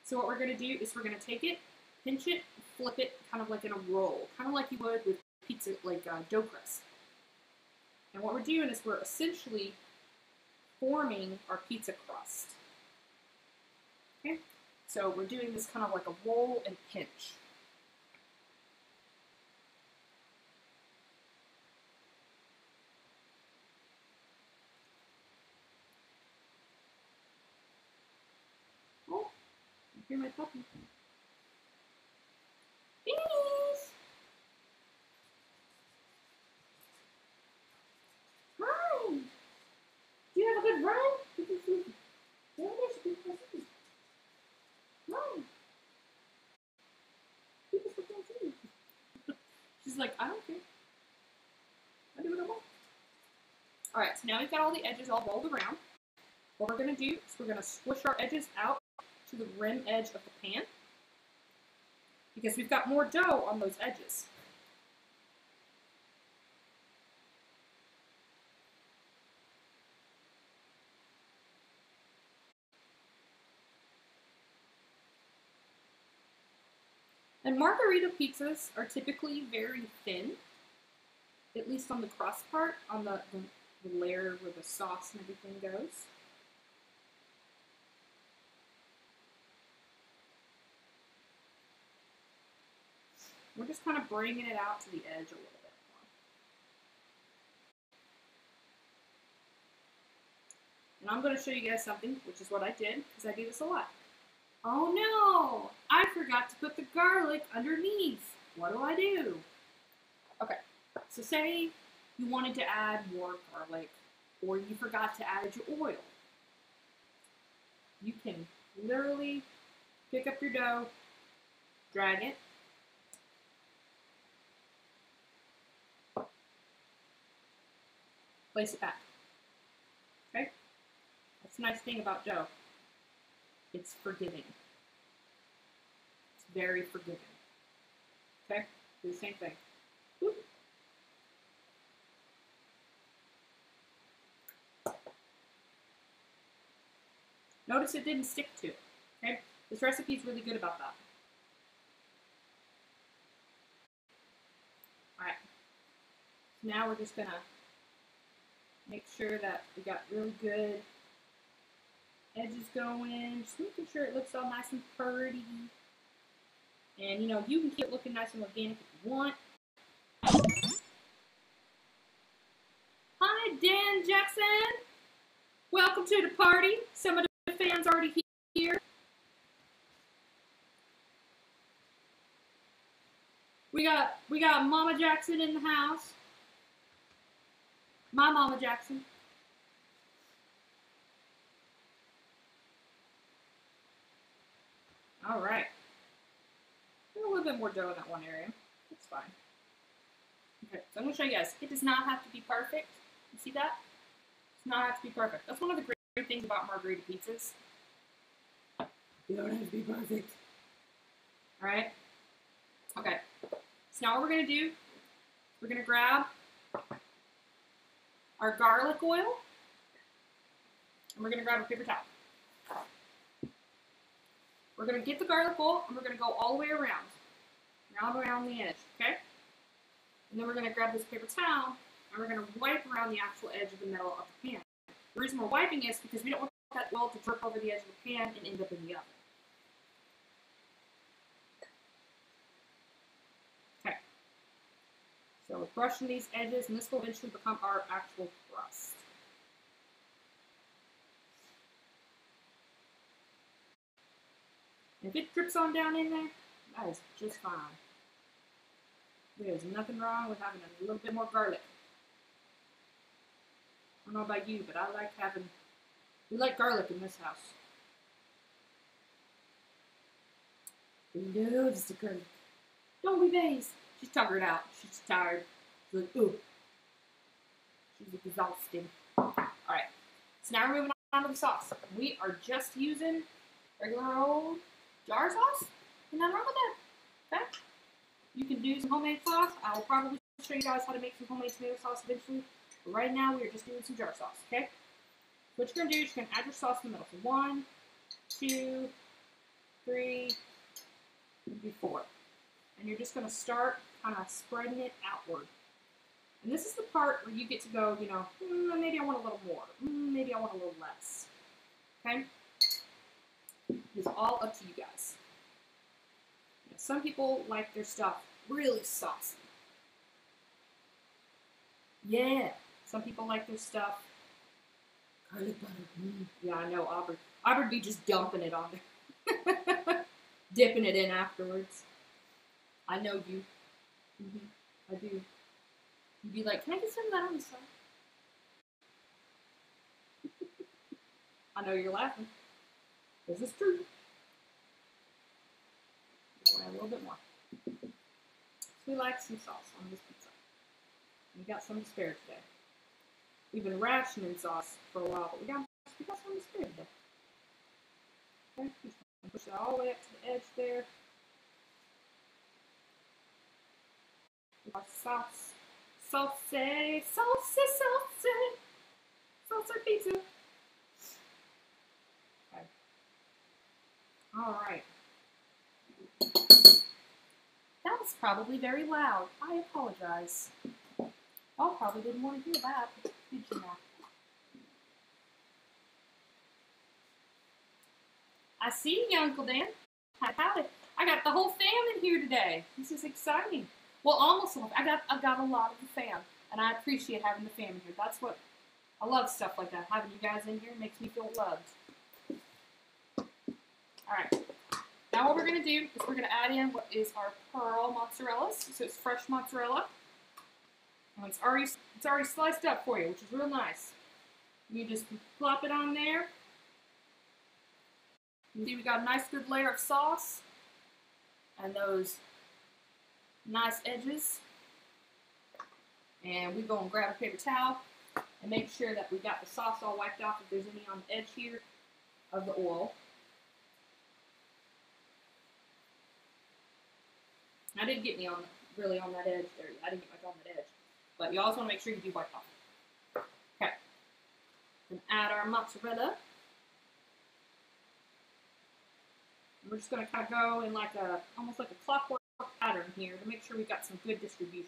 Speaker 1: So what we're going to do is we're going to take it, pinch it, flip it kind of like in a roll, kind of like you would with pizza, like dough crust. And what we're doing is we're essentially forming our pizza crust. Okay, so we're doing this kind of like a roll and pinch. Oh, I hear my puppy. Beanies! Hi! Do you have a good run? She's like, I don't care. I do what I want. Alright, so now we've got all the edges all rolled around. What we're going to do is we're going to squish our edges out to the rim edge of the pan because we've got more dough on those edges. And Margherita pizzas are typically very thin, at least on the crust part, on the layer where the sauce and everything goes. We're just kind of bringing it out to the edge a little bit more. And I'm going to show you guys something, which is what I did, because I do this a lot. Oh no! I forgot to put the garlic underneath. What do? Okay, so say you wanted to add more garlic, or you forgot to add your oil. You can literally pick up your dough, drag it, place it back. Okay? That's the nice thing about dough. It's forgiving. It's very forgiving. Okay? Do the same thing. Whoop. Notice it didn't stick to it. Okay? This recipe is really good about that. Alright. So now we're just gonna make sure that we got really good edges going, just making sure it looks all nice and pretty. And you know, you can keep it looking nice and organic if you want. Hi, Dan Jackson. Welcome to the party. Some of the fans already here. We got Mama Jackson in the house. My Mama Jackson. All right. A little bit more dough in that one area. That's fine. Okay, so I'm going to show you guys. It does not have to be perfect. You see that? It does not have to be perfect. That's one of the great things about Margherita pizzas. You don't have to be perfect. All right? Okay. So now what we're going to do, we're going to grab our garlic oil, and we're going to grab a paper towel. We're going to get the garlic oil, and we're going to go all the way around the edge, okay? And then we're going to grab this paper towel, and we're going to wipe around the actual edge of the middle of the pan. The reason we're wiping is because we don't want that oil to drip over the edge of the pan and end up in the oven. Okay. So we're brushing these edges, and this will eventually become our actual crust. If it drips on down in there, that is just fine. There's nothing wrong with having a little bit more garlic. I don't know about you, but we like garlic in this house. We loves the garlic. Don't be vase. She's tuckered out. She's tired. She's like, ooh. She's exhausted. Alright. So now we're moving on to the sauce. We are just using regular old jar sauce. And nothing wrong with that. Okay? You can do some homemade sauce. I will probably show you guys how to make some homemade tomato sauce eventually. But right now we are just doing some jar sauce. Okay? So what you're going to do is you're going to add your sauce in the middle. So 1, 2, 3, maybe 4. And you're just going to start kind of spreading it outward. And this is the part where you get to go, you know, maybe I want a little more. Maybe I want a little less. Okay? It's all up to you guys. You know, some people like their stuff really saucy. Yeah. Some people like their stuff garlic butter. Yeah, I know, Aubrey. Aubrey'd be just dumping it on there. Dipping it in afterwards. I know you. I do. You'd be like, can I get some of that on the side? I know you're laughing. This is true. We'll add a little bit more. So we like some sauce on this pizza. We got some to spare today. We've been rationing sauce for a while, but we got some to spare today. Okay, just push it all the way up to the edge there. Our sauce. Salsa pizza. Okay. Alright. That was probably very loud. I apologize. Y'all probably didn't want to hear that, did you now? I see you, Uncle Dan. Howdy. I got the whole fam in here today. This is exciting. Well, almost all. I've got a lot of the fam, and I appreciate having the fam in here. That's what I love, stuff like that. Having you guys in here makes me feel loved. All right. Now what we're gonna do is we're gonna add in what is our pearl mozzarella. So it's fresh mozzarella, and it's already sliced up for you, which is real nice. You just plop it on there. You see we got a nice good layer of sauce, and those nice edges. And we're going to grab a paper towel and make sure that we got the sauce all wiped off if there's any on the edge here of the oil. I didn't get any really on that edge there. I didn't get much on that edge. But you always want to make sure you do wipe off. Okay. Then add our mozzarella. And we're just going to kind of go in like almost like a clockwork pattern here to make sure we've got some good distribution.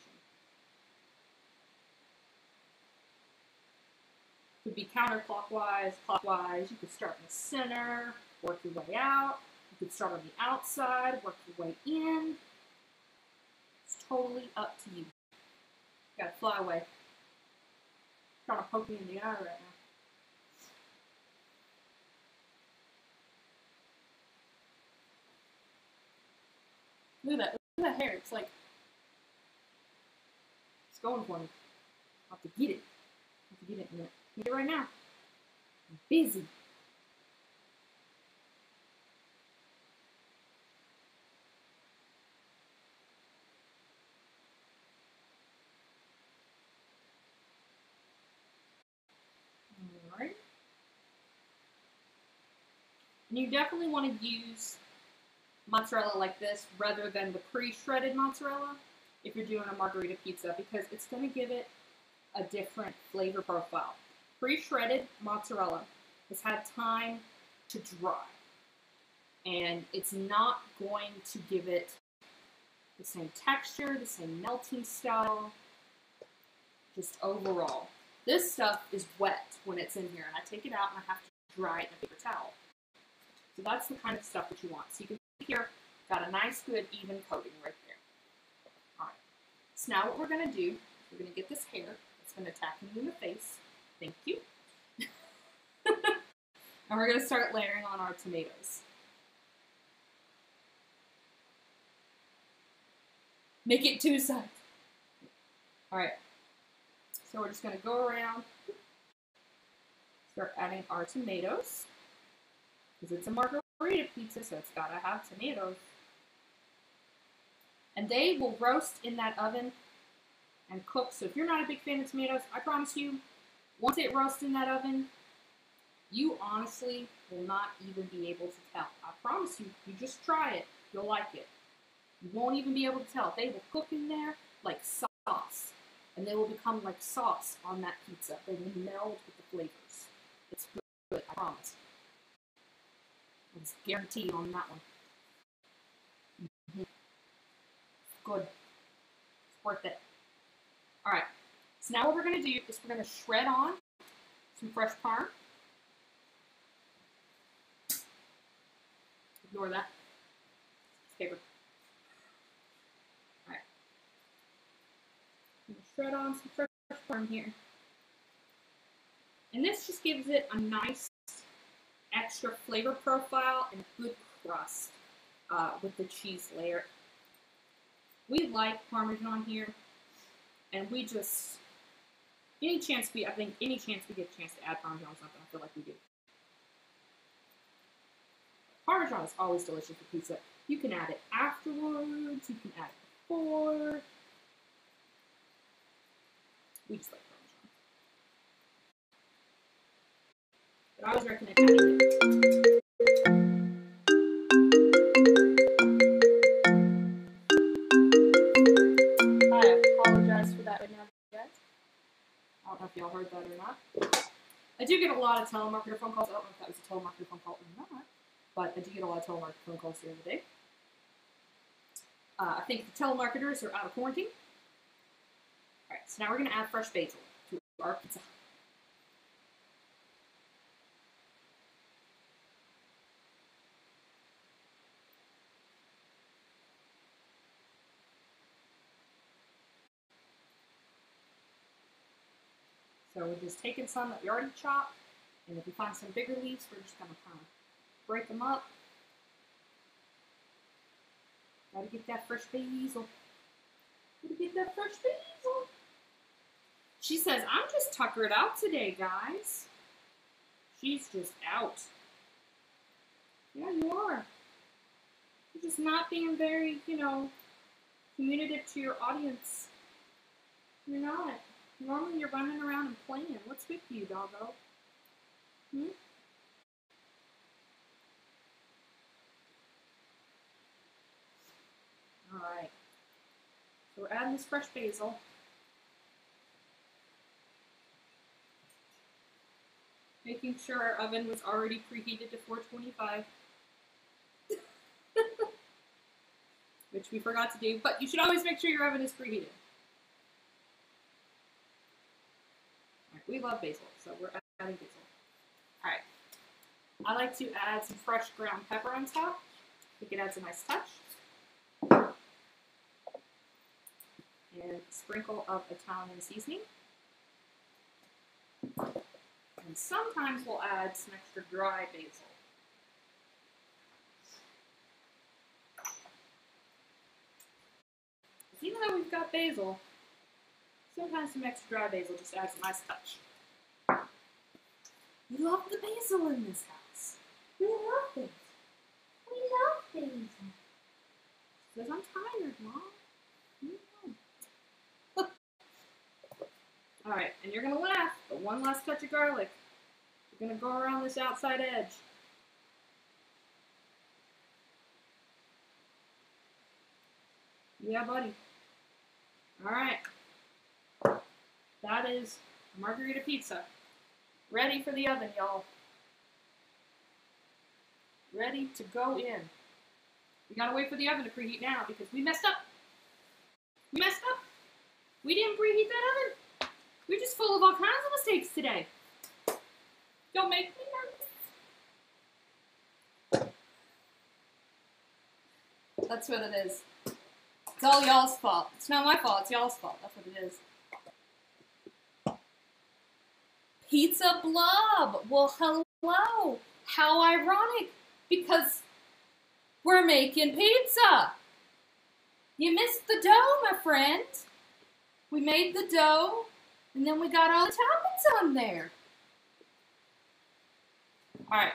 Speaker 1: Could be counterclockwise, clockwise. You could start in the center, work your way out. You could start on the outside, work your way in. It's totally up to you. You gotta fly away. Trying to poke me in the eye right now. Look at that. Look at that hair. It's like, it's going for me. I'll have to get it. I'll have to get it in a minute. Get it right now. I'm busy. Alright. And you definitely want to use mozzarella like this rather than the pre-shredded mozzarella if you're doing a margherita pizza, because it's going to give it a different flavor profile. Pre-shredded mozzarella has had time to dry, and it's not going to give it the same texture, the same melting style, just overall. This stuff is wet when it's in here, and I take it out and I have to dry it in a paper towel. So that's the kind of stuff that you want. So you can see here, got a nice, good, even coating right there. All right. So now what we're going to do is we're going to get this hair. It's going to attack me in the face. Thank you. And we're going to start layering on our tomatoes. Make it 2 sides. All right, so we're just gonna go around, start adding our tomatoes, because it's a margherita pizza, so it's gotta have tomatoes. And they will roast in that oven and cook. So if you're not a big fan of tomatoes, I promise you, once it roasts in that oven, you honestly will not even be able to tell. I promise you, you just try it, you'll like it. You won't even be able to tell. They will cook in there like sauce. And they will become like sauce on that pizza. They will meld with the flavors. It's good, I promise. It's guaranteed on that one. Good. It's worth it. Alright. So now what we're going to do is we're going to shred on some fresh parm. Ignore that. It's paper. Alright. I'm going to shred on some fresh parm here. And this just gives it a nice extra flavor profile and good crust with the cheese layer. We like Parmesan here, and we just, I think any chance we get a chance to add Parmesan on something, I feel like we do. Parmesan is always delicious with pizza. You can add it afterwards, you can add it before. We just like Parmesan. But I always recommend adding it. I apologize for that right now, guys. I don't know if y'all heard that or not. I do get a lot of telemarketer phone calls. I don't know if that was a telemarketer phone call or not, but I do get a lot of telemarketer phone calls during the day. I think the telemarketers are out of quarantine. Alright, so now we're going to add fresh basil to our pizza. So we're just taking some that we already chopped, and if we find some bigger leaves, we're just going to kind of break them up. Gotta get that fresh basil. Gotta get that fresh basil. She says, I'm just tuckered out today, guys. She's just out. Yeah, you are. You're just not being very, communicative to your audience. You're not. Normally you're running around and playing. What's with you, doggo? Alright. So we're adding this fresh basil. Making sure our oven was already preheated to 425. Which we forgot to do, but you should always make sure your oven is preheated. Alright, we love basil, so we're adding basil. Alright. I like to add some fresh ground pepper on top. I think it adds a nice touch. And a sprinkle of Italian seasoning. And sometimes we'll add some extra dry basil. Even though we've got basil, sometimes some extra dry basil just adds a nice touch. We love the basil in this house. We love basil. We love basil. She says, I'm tired, Mom. Alright, and you're going to laugh, but one last touch of garlic. We're going to go around this outside edge. Yeah, buddy. Alright. That is a margherita pizza. Ready for the oven, y'all. Ready to go in. We gotta wait for the oven to preheat now because we messed up. We messed up. We didn't preheat that oven. We're just full of all kinds of mistakes today. Don't make me nervous. That's what it is. It's all y'all's fault. It's not my fault, it's y'all's fault. That's what it is. Pizza blob. Well, hello. How ironic. Because we're making pizza. You missed the dough, my friend. We made the dough, and then we got all the toppings on there. Alright.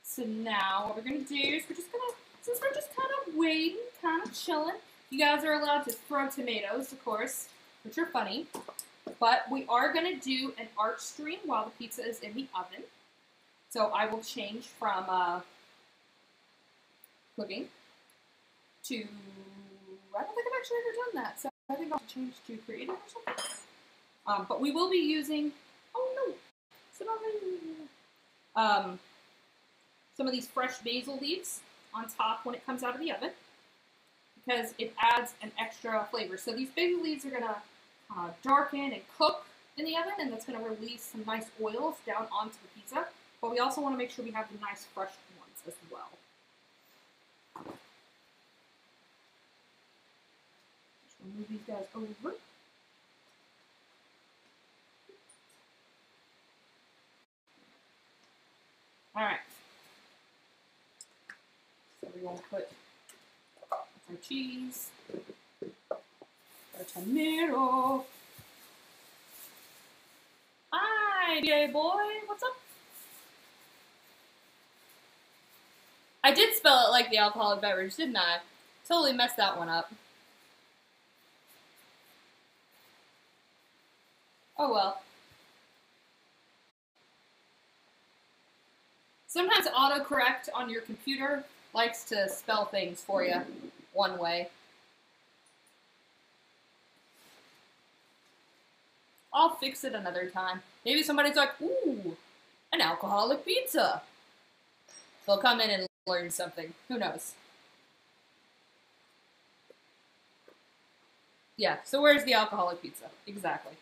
Speaker 1: So now what we're going to do is since we're just kind of waiting, kind of chilling, you guys are allowed to throw tomatoes, of course, which are funny. But we are going to do an arch stream while the pizza is in the oven. So I will change from cooking to, I don't think I've actually ever done that, so I think I'll change to creative or something. But we will be using, some of these fresh basil leaves on top when it comes out of the oven, because it adds an extra flavor. So these basil leaves are going to darken and cook in the oven, and that's going to release some nice oils down onto the pizza. But we also want to make sure we have the nice fresh ones as well. Just move these guys over. All right. So we're going to put our cheese, our tomato. Hi, BA boy. What's up? I did spell it like the alcoholic beverage, didn't I? Totally messed that one up. Oh well. Sometimes autocorrect on your computer likes to spell things for you one way. I'll fix it another time. Maybe somebody's like, ooh, an alcoholic pizza. They'll come in and learn something. Who knows? Yeah, so where's the alcoholic pizza? Exactly.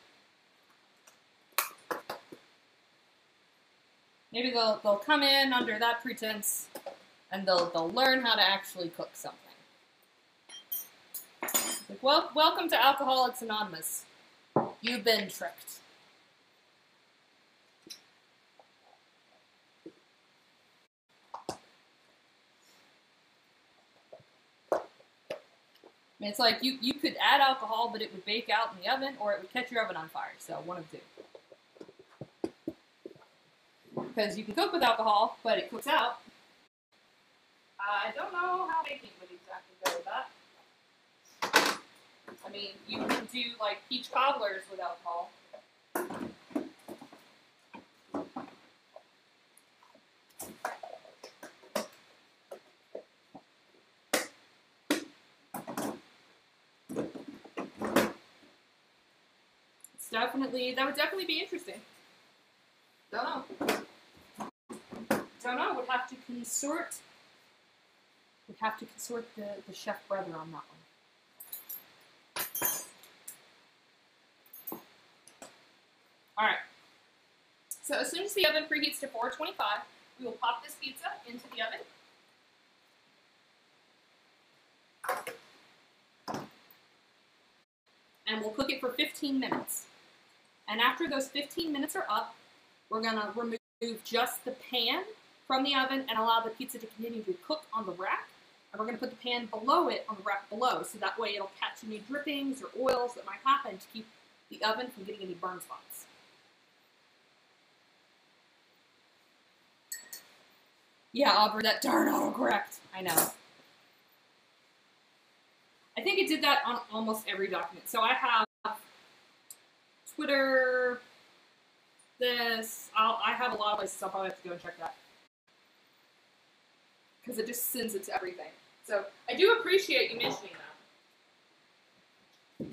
Speaker 1: Maybe they'll come in under that pretense and they'll learn how to actually cook something. Like, well, welcome to Alcoholics Anonymous. You've been tricked. I mean, it's like you could add alcohol, but it would bake out in the oven, or it would catch your oven on fire. So one of two. Because you can cook with alcohol, but it cooks out. I don't know how baking would exactly go with that. I mean, you can do like peach cobblers with alcohol. That would definitely be interesting. Don't know. Would have to consort. Would have to consort the chef brother on that one. All right. So as soon as the oven preheats to 425, we will pop this pizza into the oven. And we'll cook it for 15 minutes. And after those 15 minutes are up, we're going to remove just the pan from the oven and allow the pizza to continue to cook on the rack. And we're going to put the pan below it on the rack below, so that way it'll catch any drippings or oils that might happen to keep the oven from getting any burn spots. Yeah, Aubrey, that darn autocorrect. I know. I think it did that on almost every document. So I have Twitter, this, I have a lot of places. I'll probably have to go and check that. Because it just sends it to everything. So I do appreciate you mentioning that.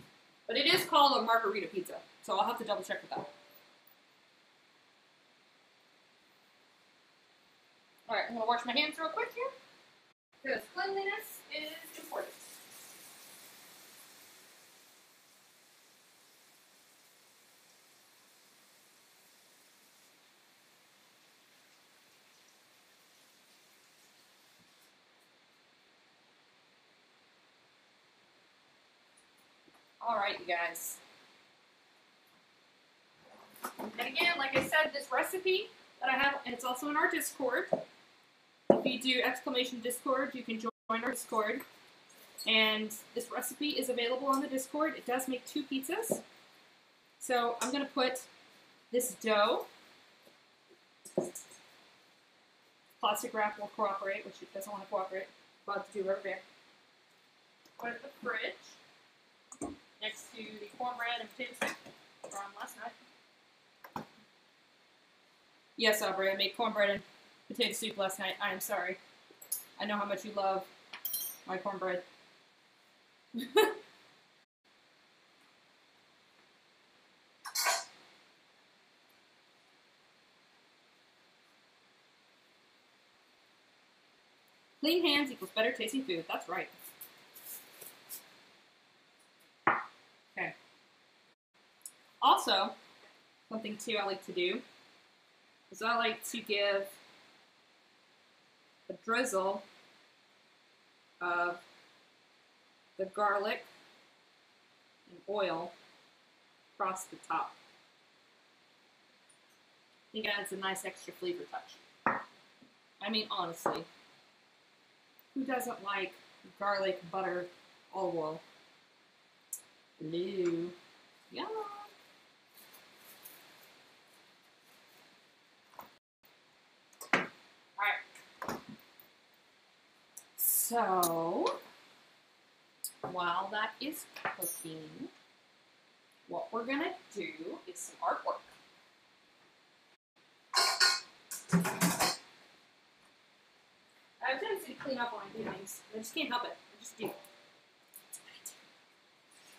Speaker 1: But it is called a Margherita pizza. So I'll have to double check with that. Alright, I'm going to wash my hands real quick here. Because cleanliness is important. Alright, you guys. And again, like I said, this recipe that I have, and it's also in our Discord. If you do !Discord, you can join our Discord. And this recipe is available on the Discord. It does make 2 pizzas. So I'm going to put this dough. Plastic wrap will cooperate, which it doesn't want to cooperate. About to do rubber band. Put it in the fridge next to the cornbread and potato soup from last night. Yes, Aubrey, I made cornbread and potato soup last night. I am sorry. I know how much you love my cornbread. Clean hands equals better tasting food. That's right. Okay. Also, something too I like to do is I like to give a drizzle of the garlic and oil across the top. I think it adds a nice extra flavor touch. I mean, honestly, who doesn't like garlic, butter, olive oil? Blue. Yum. Alright. So, while that is cooking, what we're going to do is some artwork. I have a tendency to clean up when I do things. I just can't help it. I just do. That's what I do.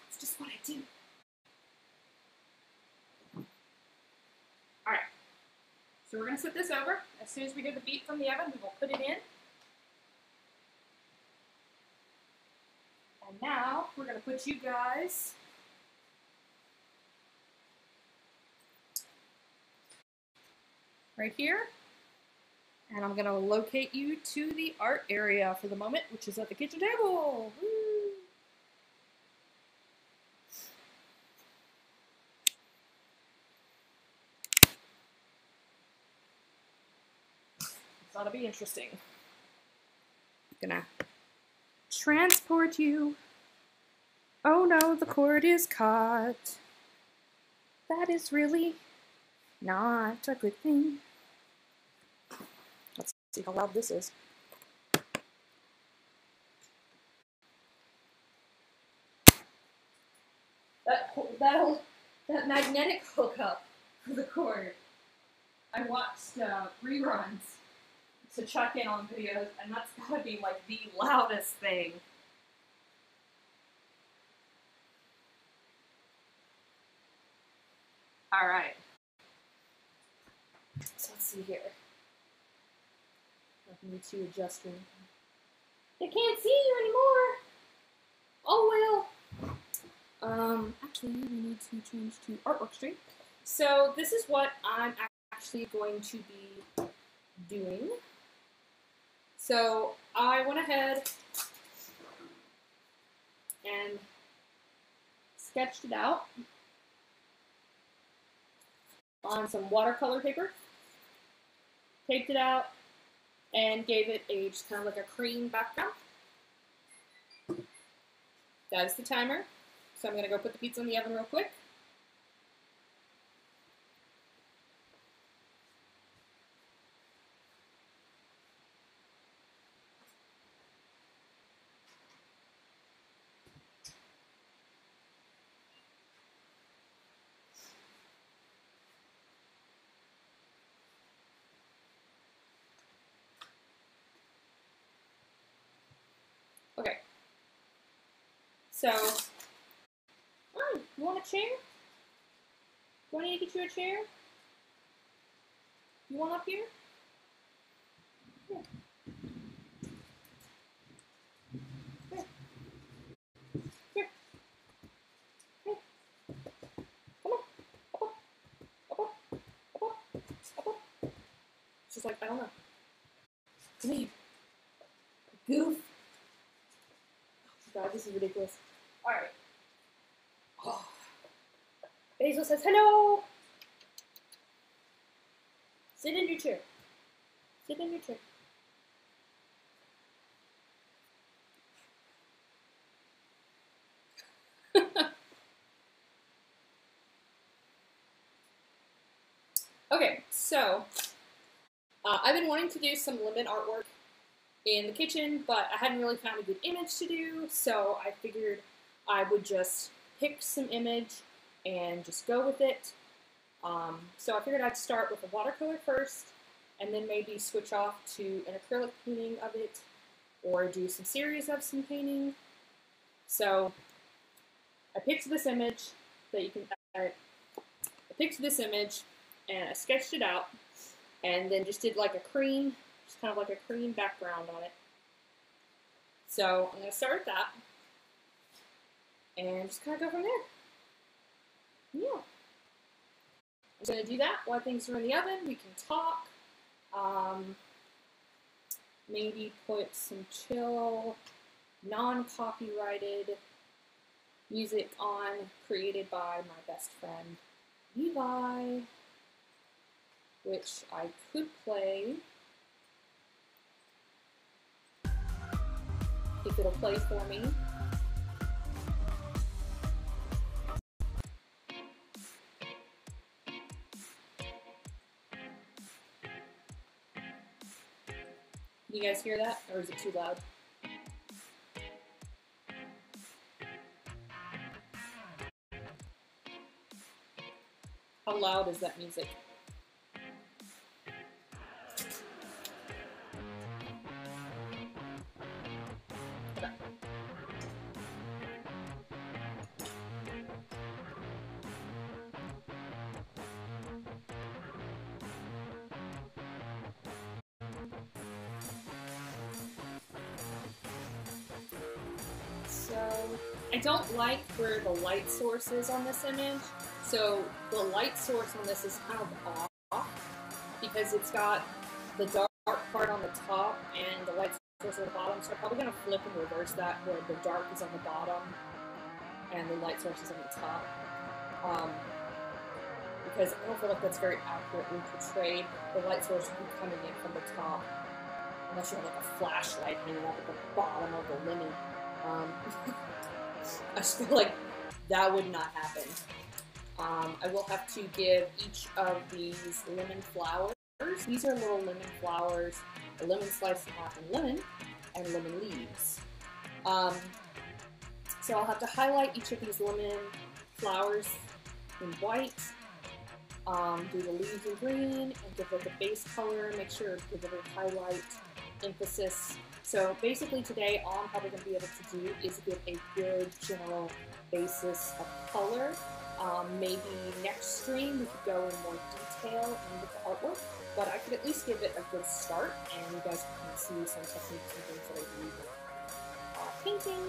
Speaker 1: It's just what I do. Alright. So we're going to set this over. As soon as we hear the beep from the oven, we will put it in. And now we're going to put you guys right here. And I'm going to locate you to the art area for the moment, which is at the kitchen table. Woo! This ought to be interesting. I'm going to transport you. Oh no, the cord is caught. That is really not a good thing. Let's see how loud this is. That magnetic hookup for the cord. I watched reruns to check in on videos, and that's gotta be like the loudest thing. All right. So let's see here. I need to adjust your. They can't see you anymore. Oh well. Actually, we need to change to artwork stream. So this is what I'm actually going to be doing. So I went ahead and sketched it out on some watercolor paper, taped it out, and gave it a just kind of like a cream background. That is the timer. So I'm going to go put the pizza in the oven real quick. Okay. So, you want a chair? Do I need to get you a chair? You want up here? Yeah. Here. Here. Here. Come on. Up, up. Up, up. Up, up. Up, up. It's just like, I don't know. Come here. Goof. God, this is ridiculous. Alright. Oh. Basil says hello. Sit in your chair. Sit in your chair. Okay, so I've been wanting to do some lemon artwork in the kitchen, but I hadn't really found a good image to do, so I figured I would just pick some image and just go with it. So I figured I'd start with a watercolor first, and then maybe switch off to an acrylic painting of it, or do some series of some painting. So I picked this image that you can. I picked this image and I sketched it out, and then just did like a cream, just kind of like a cream background on it. So I'm going to start with that, and just kind of go from there. Yeah. I'm just going to do that while things are in the oven. We can talk. Maybe put some chill, non-copyrighted music on, created by my best friend, Levi, which I could play if it'll play for me. You guys hear that, or is it too loud? How loud is that music? Okay. So I don't like where the light source is on this image. So the light source on this is kind of off because it's got the dark part on the top and the light source on the bottom. So I'm probably going to flip and reverse that, where the dark is on the bottom and the light source is on the top. Because I don't feel like that's very accurately portrayed. The light source would be coming in from the top, unless you have like a flashlight hanging up at the bottom of the lemon. I just feel like that would not happen. I will have to give each of these lemon flowers. These are little lemon flowers, a lemon sliced in half and lemon leaves. So I'll have to highlight each of these lemon flowers in white, do the leaves in green, and give like a base color, make sure to give it a highlight, emphasis. So basically today, all I'm probably going to be able to do is give a good general basis of color. Maybe next stream we could go in more detail and with the artwork, but I could at least give it a good start, and you guys can see some techniques and things that I do with painting.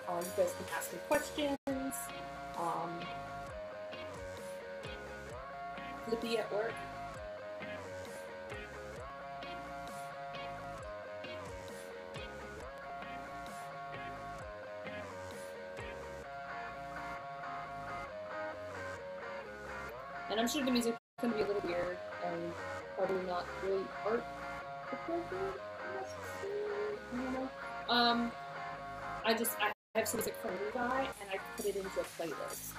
Speaker 1: You guys can ask me questions. Flippy at work. And I'm sure the music is going to be a little weird and probably not really art appropriate necessarily. I have some music from Levi and I put it into a playlist.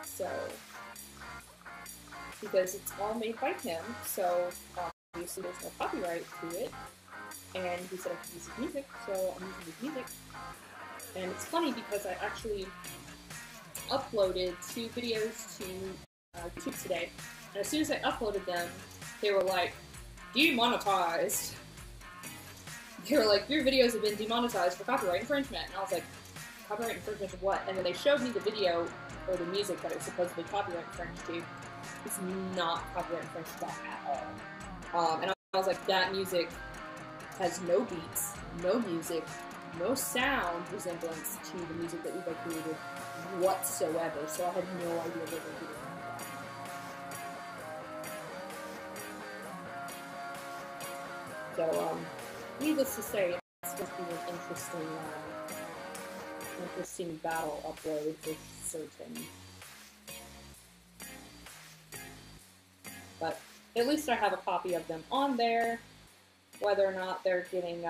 Speaker 1: So, because it's all made by him, so obviously there's no copyright to it. And he said I could use his music, so I'm using his music. And it's funny because I actually uploaded 2 videos to YouTube today, and as soon as I uploaded them, they were like, demonetized. They were like, your videos have been demonetized for copyright infringement. And I was like, copyright infringement of what? And then they showed me the video, or the music that it was supposedly copyright infringed to. It's not copyright infringed at all. And I was like, that music has no beats, no music, no sound resemblance to the music that Levi created whatsoever. So I had no idea what they were doing. So, needless to say, it's going to be an interesting battle upload for certain. But at least I have a copy of them on there. Whether or not they're getting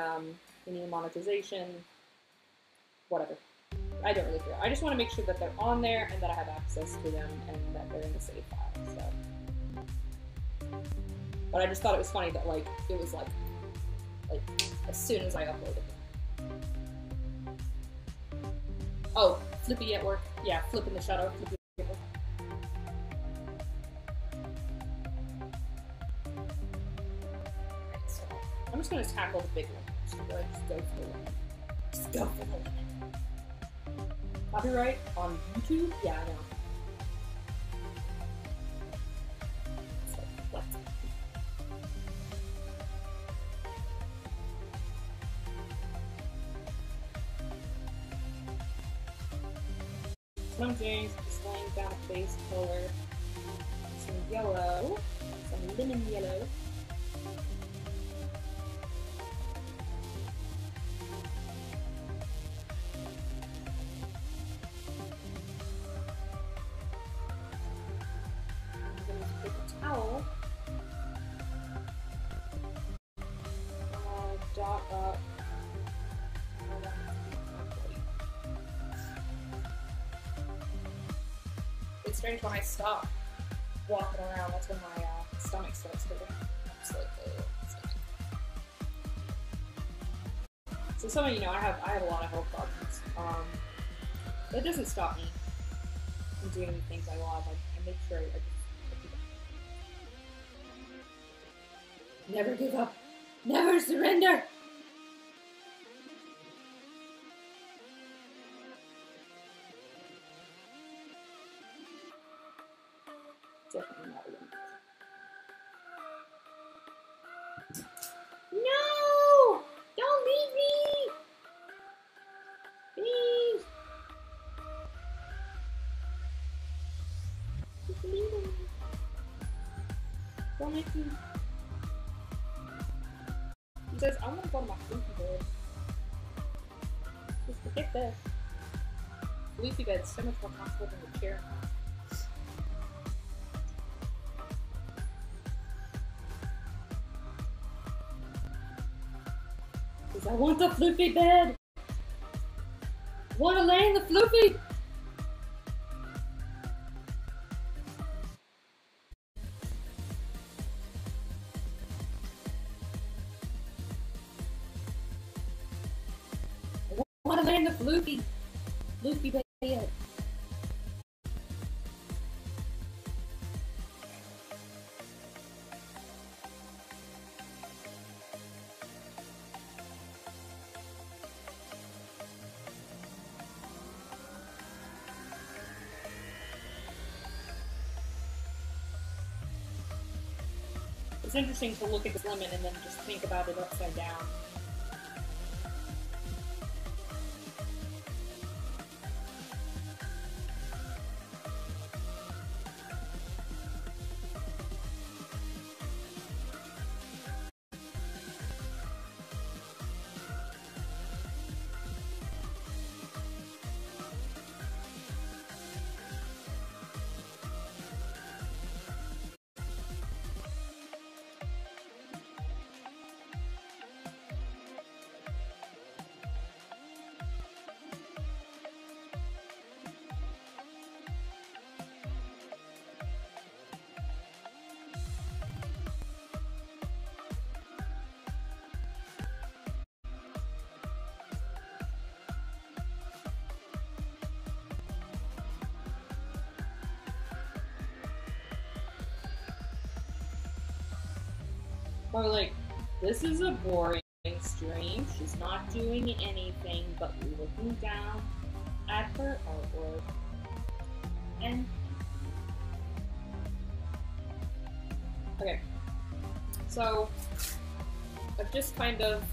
Speaker 1: any monetization, whatever. I don't really care. I just want to make sure that they're on there and that I have access to them and that they're in the save file. So But I just thought it was funny that like it was like as soon as I uploaded it. Oh, Flippy at work. Yeah, Flip in the shadow. Flippy at work. So I'm just gonna tackle the big one. Just go for the limit. Just go for the limit. Copyright on YouTube? Yeah, I know. It's like, what? Some James just laying down a base color. Some yellow. Some lemon yellow. Towel. Dot up. It's strange when I stop walking around. That's when my stomach starts hurting. I'm just like, stomach. So some of you know I have a lot of health problems. That doesn't stop me from doing the things I love. I make sure I just. Never give up. Never surrender. Definitely not a win. No! Don't leave me! Please! Just leave me. Don't make me. He says, I want to go to my sleepy bed. Just forget this. Sleepy bed's so much more comfortable than the chair. Because I want the floofy bed. I want to lay in the floofy. I want to lay in the floofy. Floofy bed. It's interesting to look at this lemon and then just think about it upside down. Or like, this is a boring stream. She's not doing anything but looking down at her artwork. And okay, so I've just kind of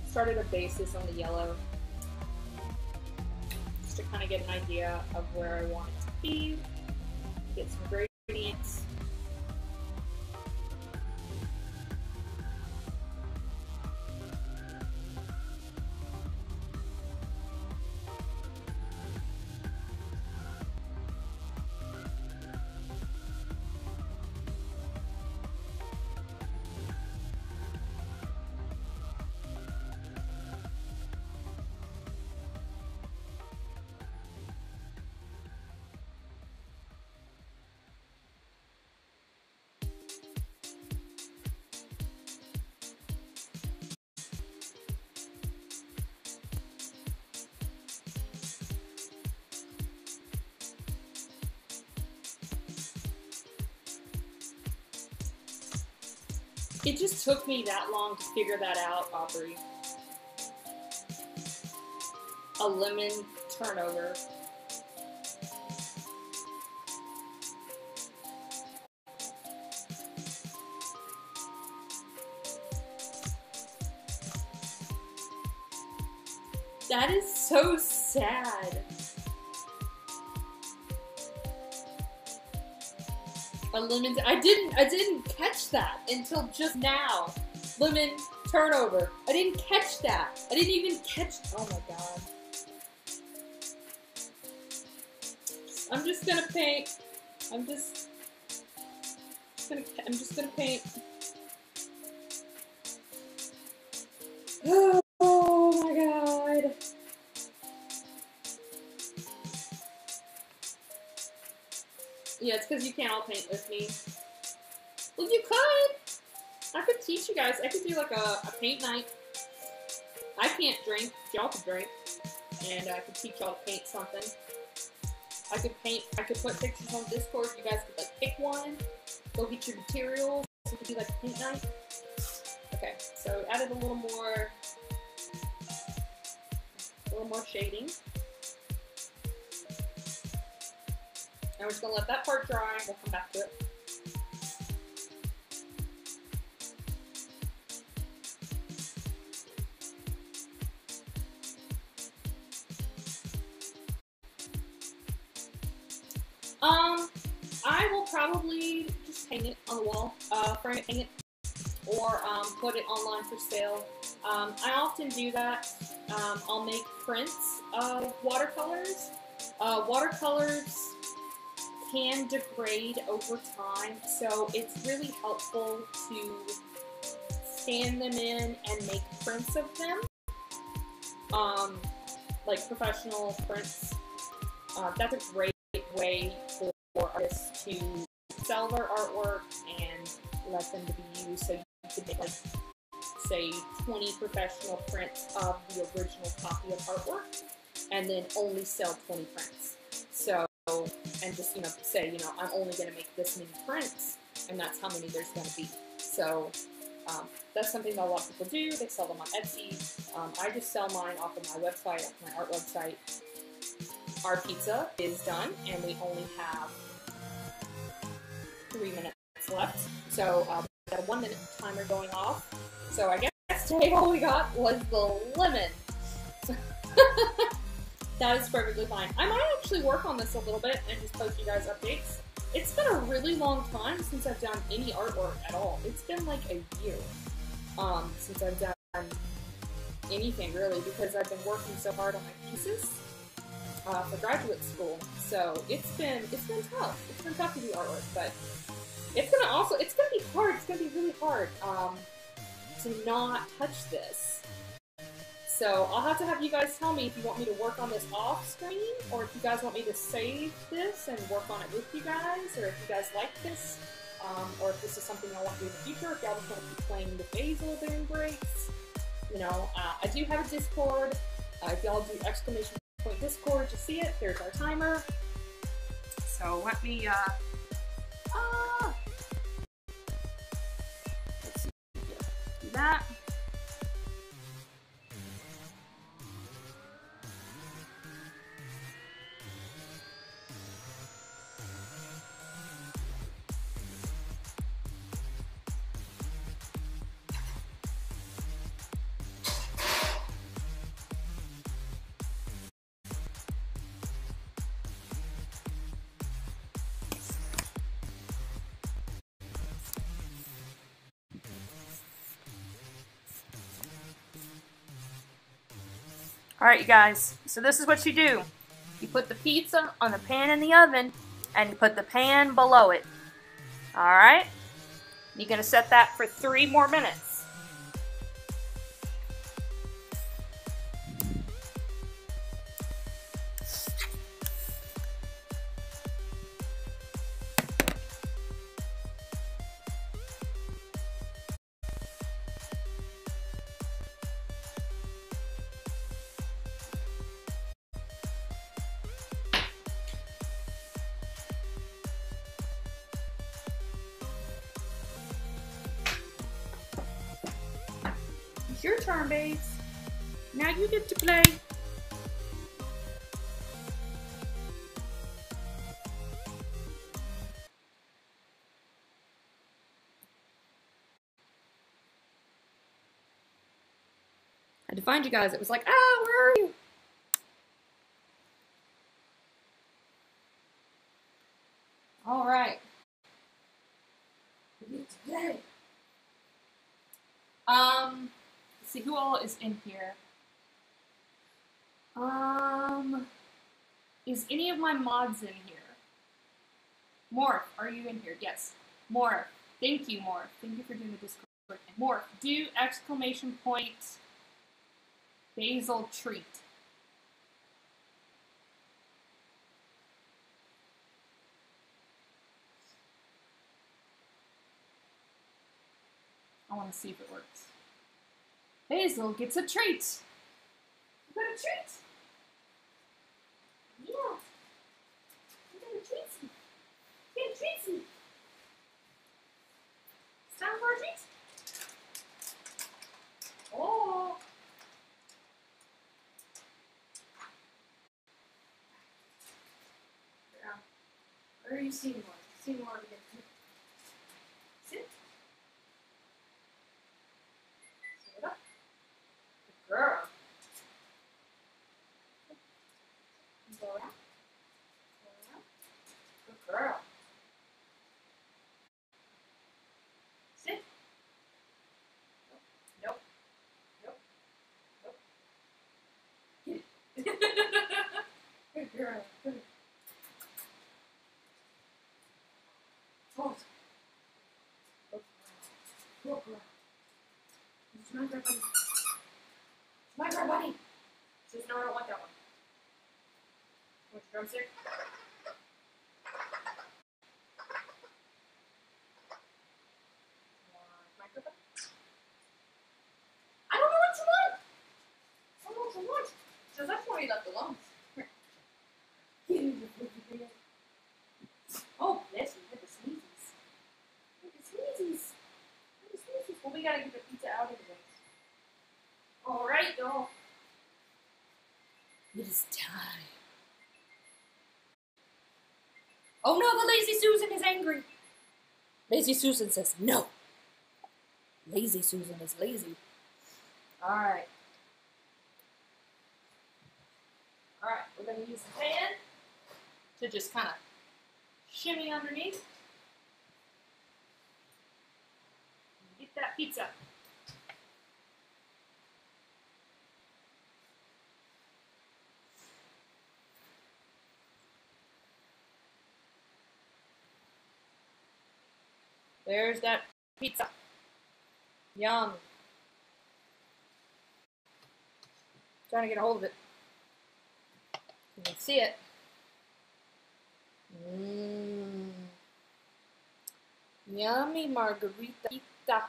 Speaker 1: started a basis on the yellow just to kind of get an idea of where I want it to be, get some gradients. It just took me that long to figure that out, Aubrey. A lemon turnover. That is so sad. A lemon. I didn't catch that until just now. Lemon turnover. I didn't catch that. I didn't even catch. Oh my god. I'm just gonna paint. I'm just gonna paint. Oh my god. Yeah, it's because you can't all paint with me. Well, you could. I could teach you guys. I could do like a paint night. I can't drink. Y'all could drink. And I could teach y'all to paint something. I could paint. I could put pictures on Discord. You guys could like pick one. Go get your materials. So it could be like a paint night. Okay, so added a little more shading. And we're just gonna let that part dry. We'll come back to it. I will probably just hang it on the wall, frame it, hang it, or put it online for sale. I often do that. I'll make prints of watercolors. Watercolors can degrade over time, so it's really helpful to scan them in and make prints of them, like professional prints. That's a great way for artists to sell their artwork and let them to be used. So you could make, like, say, 20 professional prints of the original copy of artwork, and then only sell 20 prints. So, and just, say, I'm only going to make this many prints, and that's how many there's going to be. So, that's something that a lot of people do. They sell them on Etsy. I just sell mine off of my website, my art website. Our pizza is done, and we only have 3 minutes left. So, we got a 1 minute timer going off. So, I guess today all we got was the lemon. That is perfectly fine. I might actually work on this a little bit and just post you guys updates. It's been a really long time since I've done any artwork at all. It's been like a year since I've done anything really, because I've been working so hard on my thesis for graduate school. So it's been tough. It's been tough to do artwork, but it's gonna be hard. It's gonna be really hard to not touch this. So I'll have you guys tell me if you want me to work on this off screen, or if you guys want me to save this and work on it with you guys, or if you guys like this, or if this is something I want to do in the future, if y'all just want to keep playing with basil during breaks. I do have a Discord. If y'all do exclamation point Discord to see it, there's our timer. So let me, let's see, do that. Alright, you guys, so this is what you do. You put the pizza on the pan in the oven, and you put the pan below it. Alright? You're going to set that for 3 more minutes. your turn, babes. Now you get to play. I had to find you guys. It was like, ah, where are you? All right. We get to play. Let's see who all is in here. Is any of my mods in here? Morph, are you in here? Yes. Morph. Thank you, Morph. Thank you for doing the Discord. Morph, do exclamation point basil treat. I want to see if it works. Basil gets a treat. You got a treat. Yeah. You got a treatsy. You got a treatsy. It's time for a treat. Oh. Yeah. Where are you seeing one? Seeing one again. Sit. Sit up. Good girl. Go around. Go around. Good girl. Sit. Nope. Nope. Nope. Get it. Good girl. Good. Hold. Good girl. It's my girl bunny. It's my girl bunny. She says, no, I don't want that one. Want your drumstick? My girl bunny? I don't know what you want. I don't know what you want. She says, that's why you left alone. Oh, bless you. Look at the sneezes. Look at the sneezes. Look at the sneezes. Well, we gotta get the pizza out of the way. Alright, y'all. It is time. Oh no, the lazy Susan is angry. Lazy Susan says no. Lazy Susan is lazy. Alright. Alright, we're going to use the pan to just kind of shimmy underneath. Get that pizza. There's that pizza. Yum. Trying to get a hold of it. You can see it. Mmm. Yummy Margherita pizza.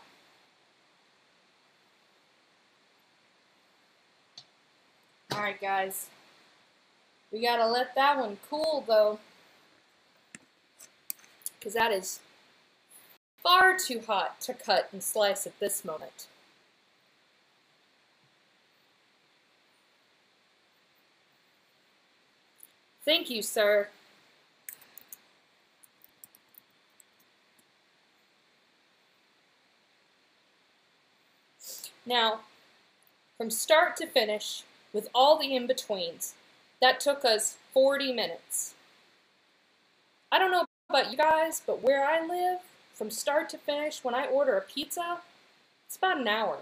Speaker 1: Alright, guys. We gotta let that one cool, though. Because that is far too hot to cut and slice at this moment. Thank you, sir. Now, from start to finish, with all the in-betweens, that took us 40 minutes. I don't know about you guys, but where I live, from start to finish, when I order a pizza, it's about an hour.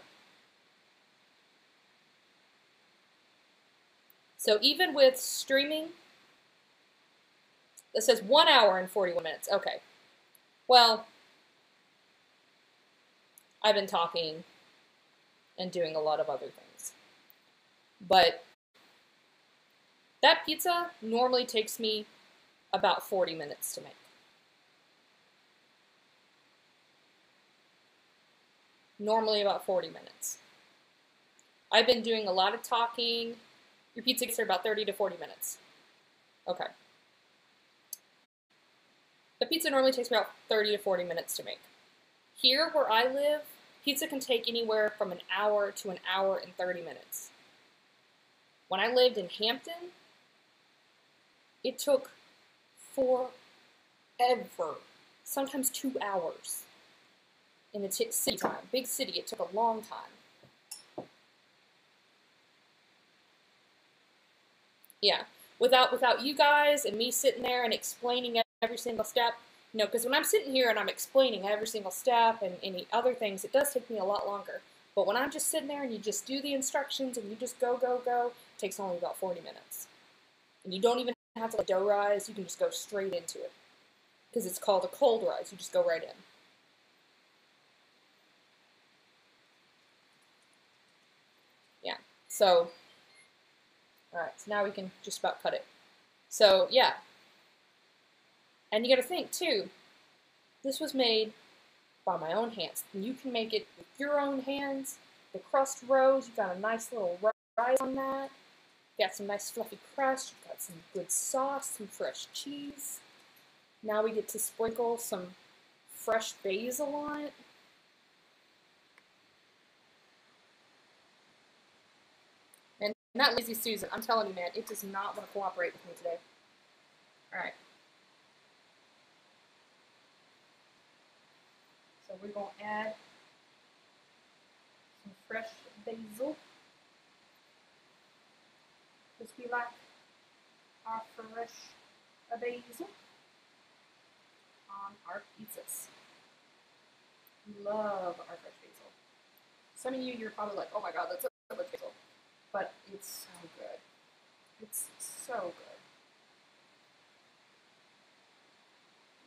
Speaker 1: So even with streaming, it says 1 hour and 41 minutes. Okay. Well, I've been talking and doing a lot of other things. But that pizza normally takes me about 40 minutes to make. Normally about 40 minutes. I've been doing a lot of talking. Your pizza gets there about 30 to 40 minutes. Okay. The pizza normally takes me about 30 to 40 minutes to make. Here where I live, Pizza can take anywhere from an hour to an hour and 30 minutes. When I lived in Hampton, it took forever, sometimes 2 hours. In the city time, big city, it took a long time. Yeah, without you guys and me sitting there and explaining every single step, you know, because when I'm sitting here and I'm explaining every single step and any other things, it does take me a lot longer. But when I'm just sitting there and you just do the instructions and you just go, it takes only about 40 minutes. And you don't even have to let dough rise, you can just go straight into it. Because it's called a cold rise, you just go right in. Yeah, so, alright, so now we can just about cut it. So, yeah. And you gotta think, too, this was made by my own hands. And you can make it with your own hands. The crust rose, you got a nice little rise on that. You got some nice fluffy crust, you've got some good sauce, some fresh cheese. Now we get to sprinkle some fresh basil on it. And that lazy Susan, I'm telling you, man, it does not want to cooperate with me today. Alright. So we're going to add some fresh basil. Because we like our fresh basil on our pizzas. We love our fresh basil. Some of you're probably like, oh my god, that's so much basil. But it's so good. It's so good.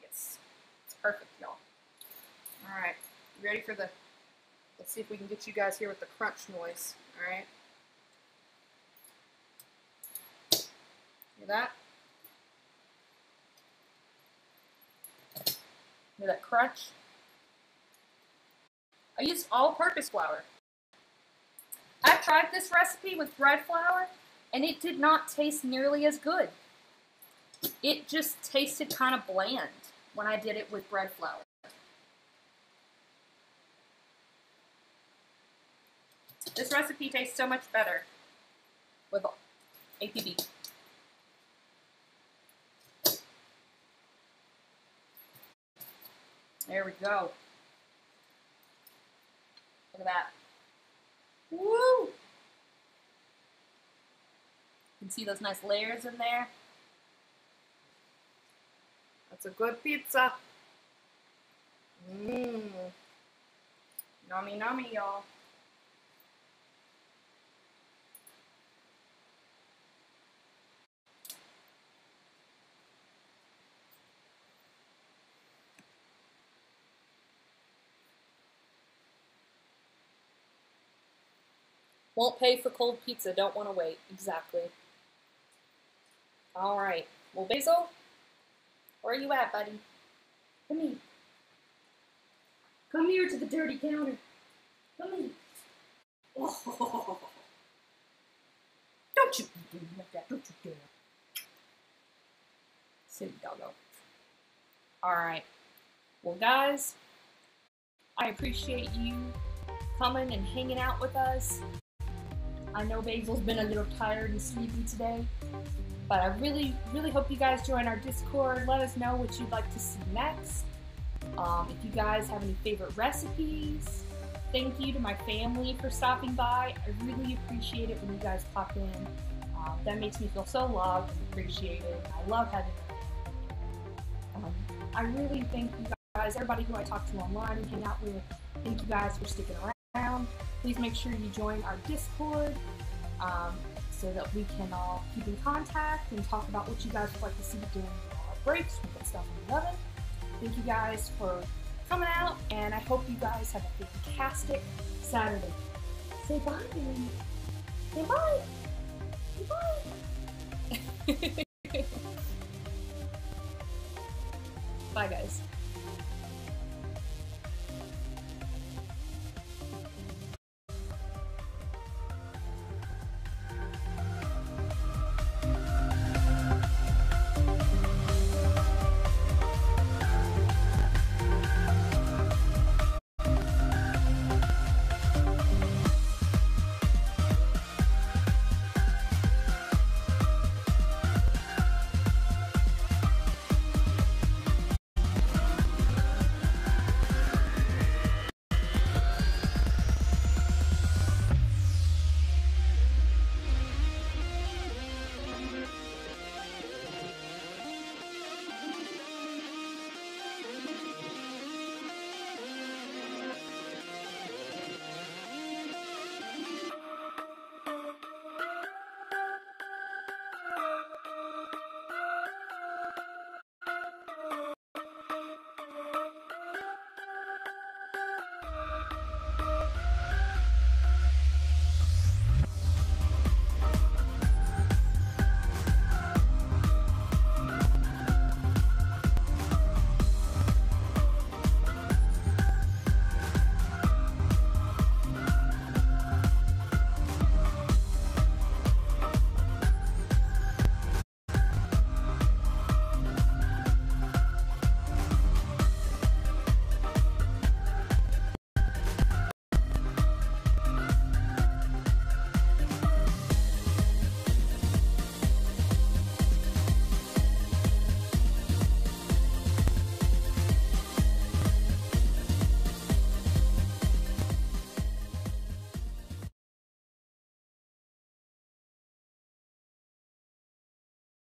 Speaker 1: Yes. It's perfect, y'all. Alright. You ready for the... Let's see if we can get you guys here with the crunch noise. Alright. Hear that? Hear that crunch? I used all-purpose flour. I tried this recipe with bread flour, and it did not taste nearly as good. It just tasted kind of bland when I did it with bread flour. This recipe tastes so much better with APB. There we go. Look at that. Woo! You can see those nice layers in there. That's a good pizza. Mmm. Yummy, yummy, y'all. Won't pay for cold pizza, don't want to wait. Exactly. Alright. Well, Basil, where are you at, buddy? Come here. Come here to the dirty counter. Come here. Oh. Don't you do like that. Don't you dare. Silly doggo. Alright. Well, guys, I appreciate you coming and hanging out with us. I know Basil's been a little tired and sleepy today, but I really, really hope you guys join our Discord. Let us know what you'd like to see next. If you guys have any favorite recipes, thank you to my family for stopping by. I really appreciate it when you guys pop in. That makes me feel so loved and appreciated. I love having them. I really thank you guys, everybody who I talk to online and hang out with. Thank you guys for sticking around. Please make sure you join our Discord so that we can all keep in contact and talk about what you guys would like to see during our breaks. We put stuff in the oven. Thank you guys for coming out, and I hope you guys have a fantastic Saturday. Say bye, baby. Say bye. Say bye. Bye, guys.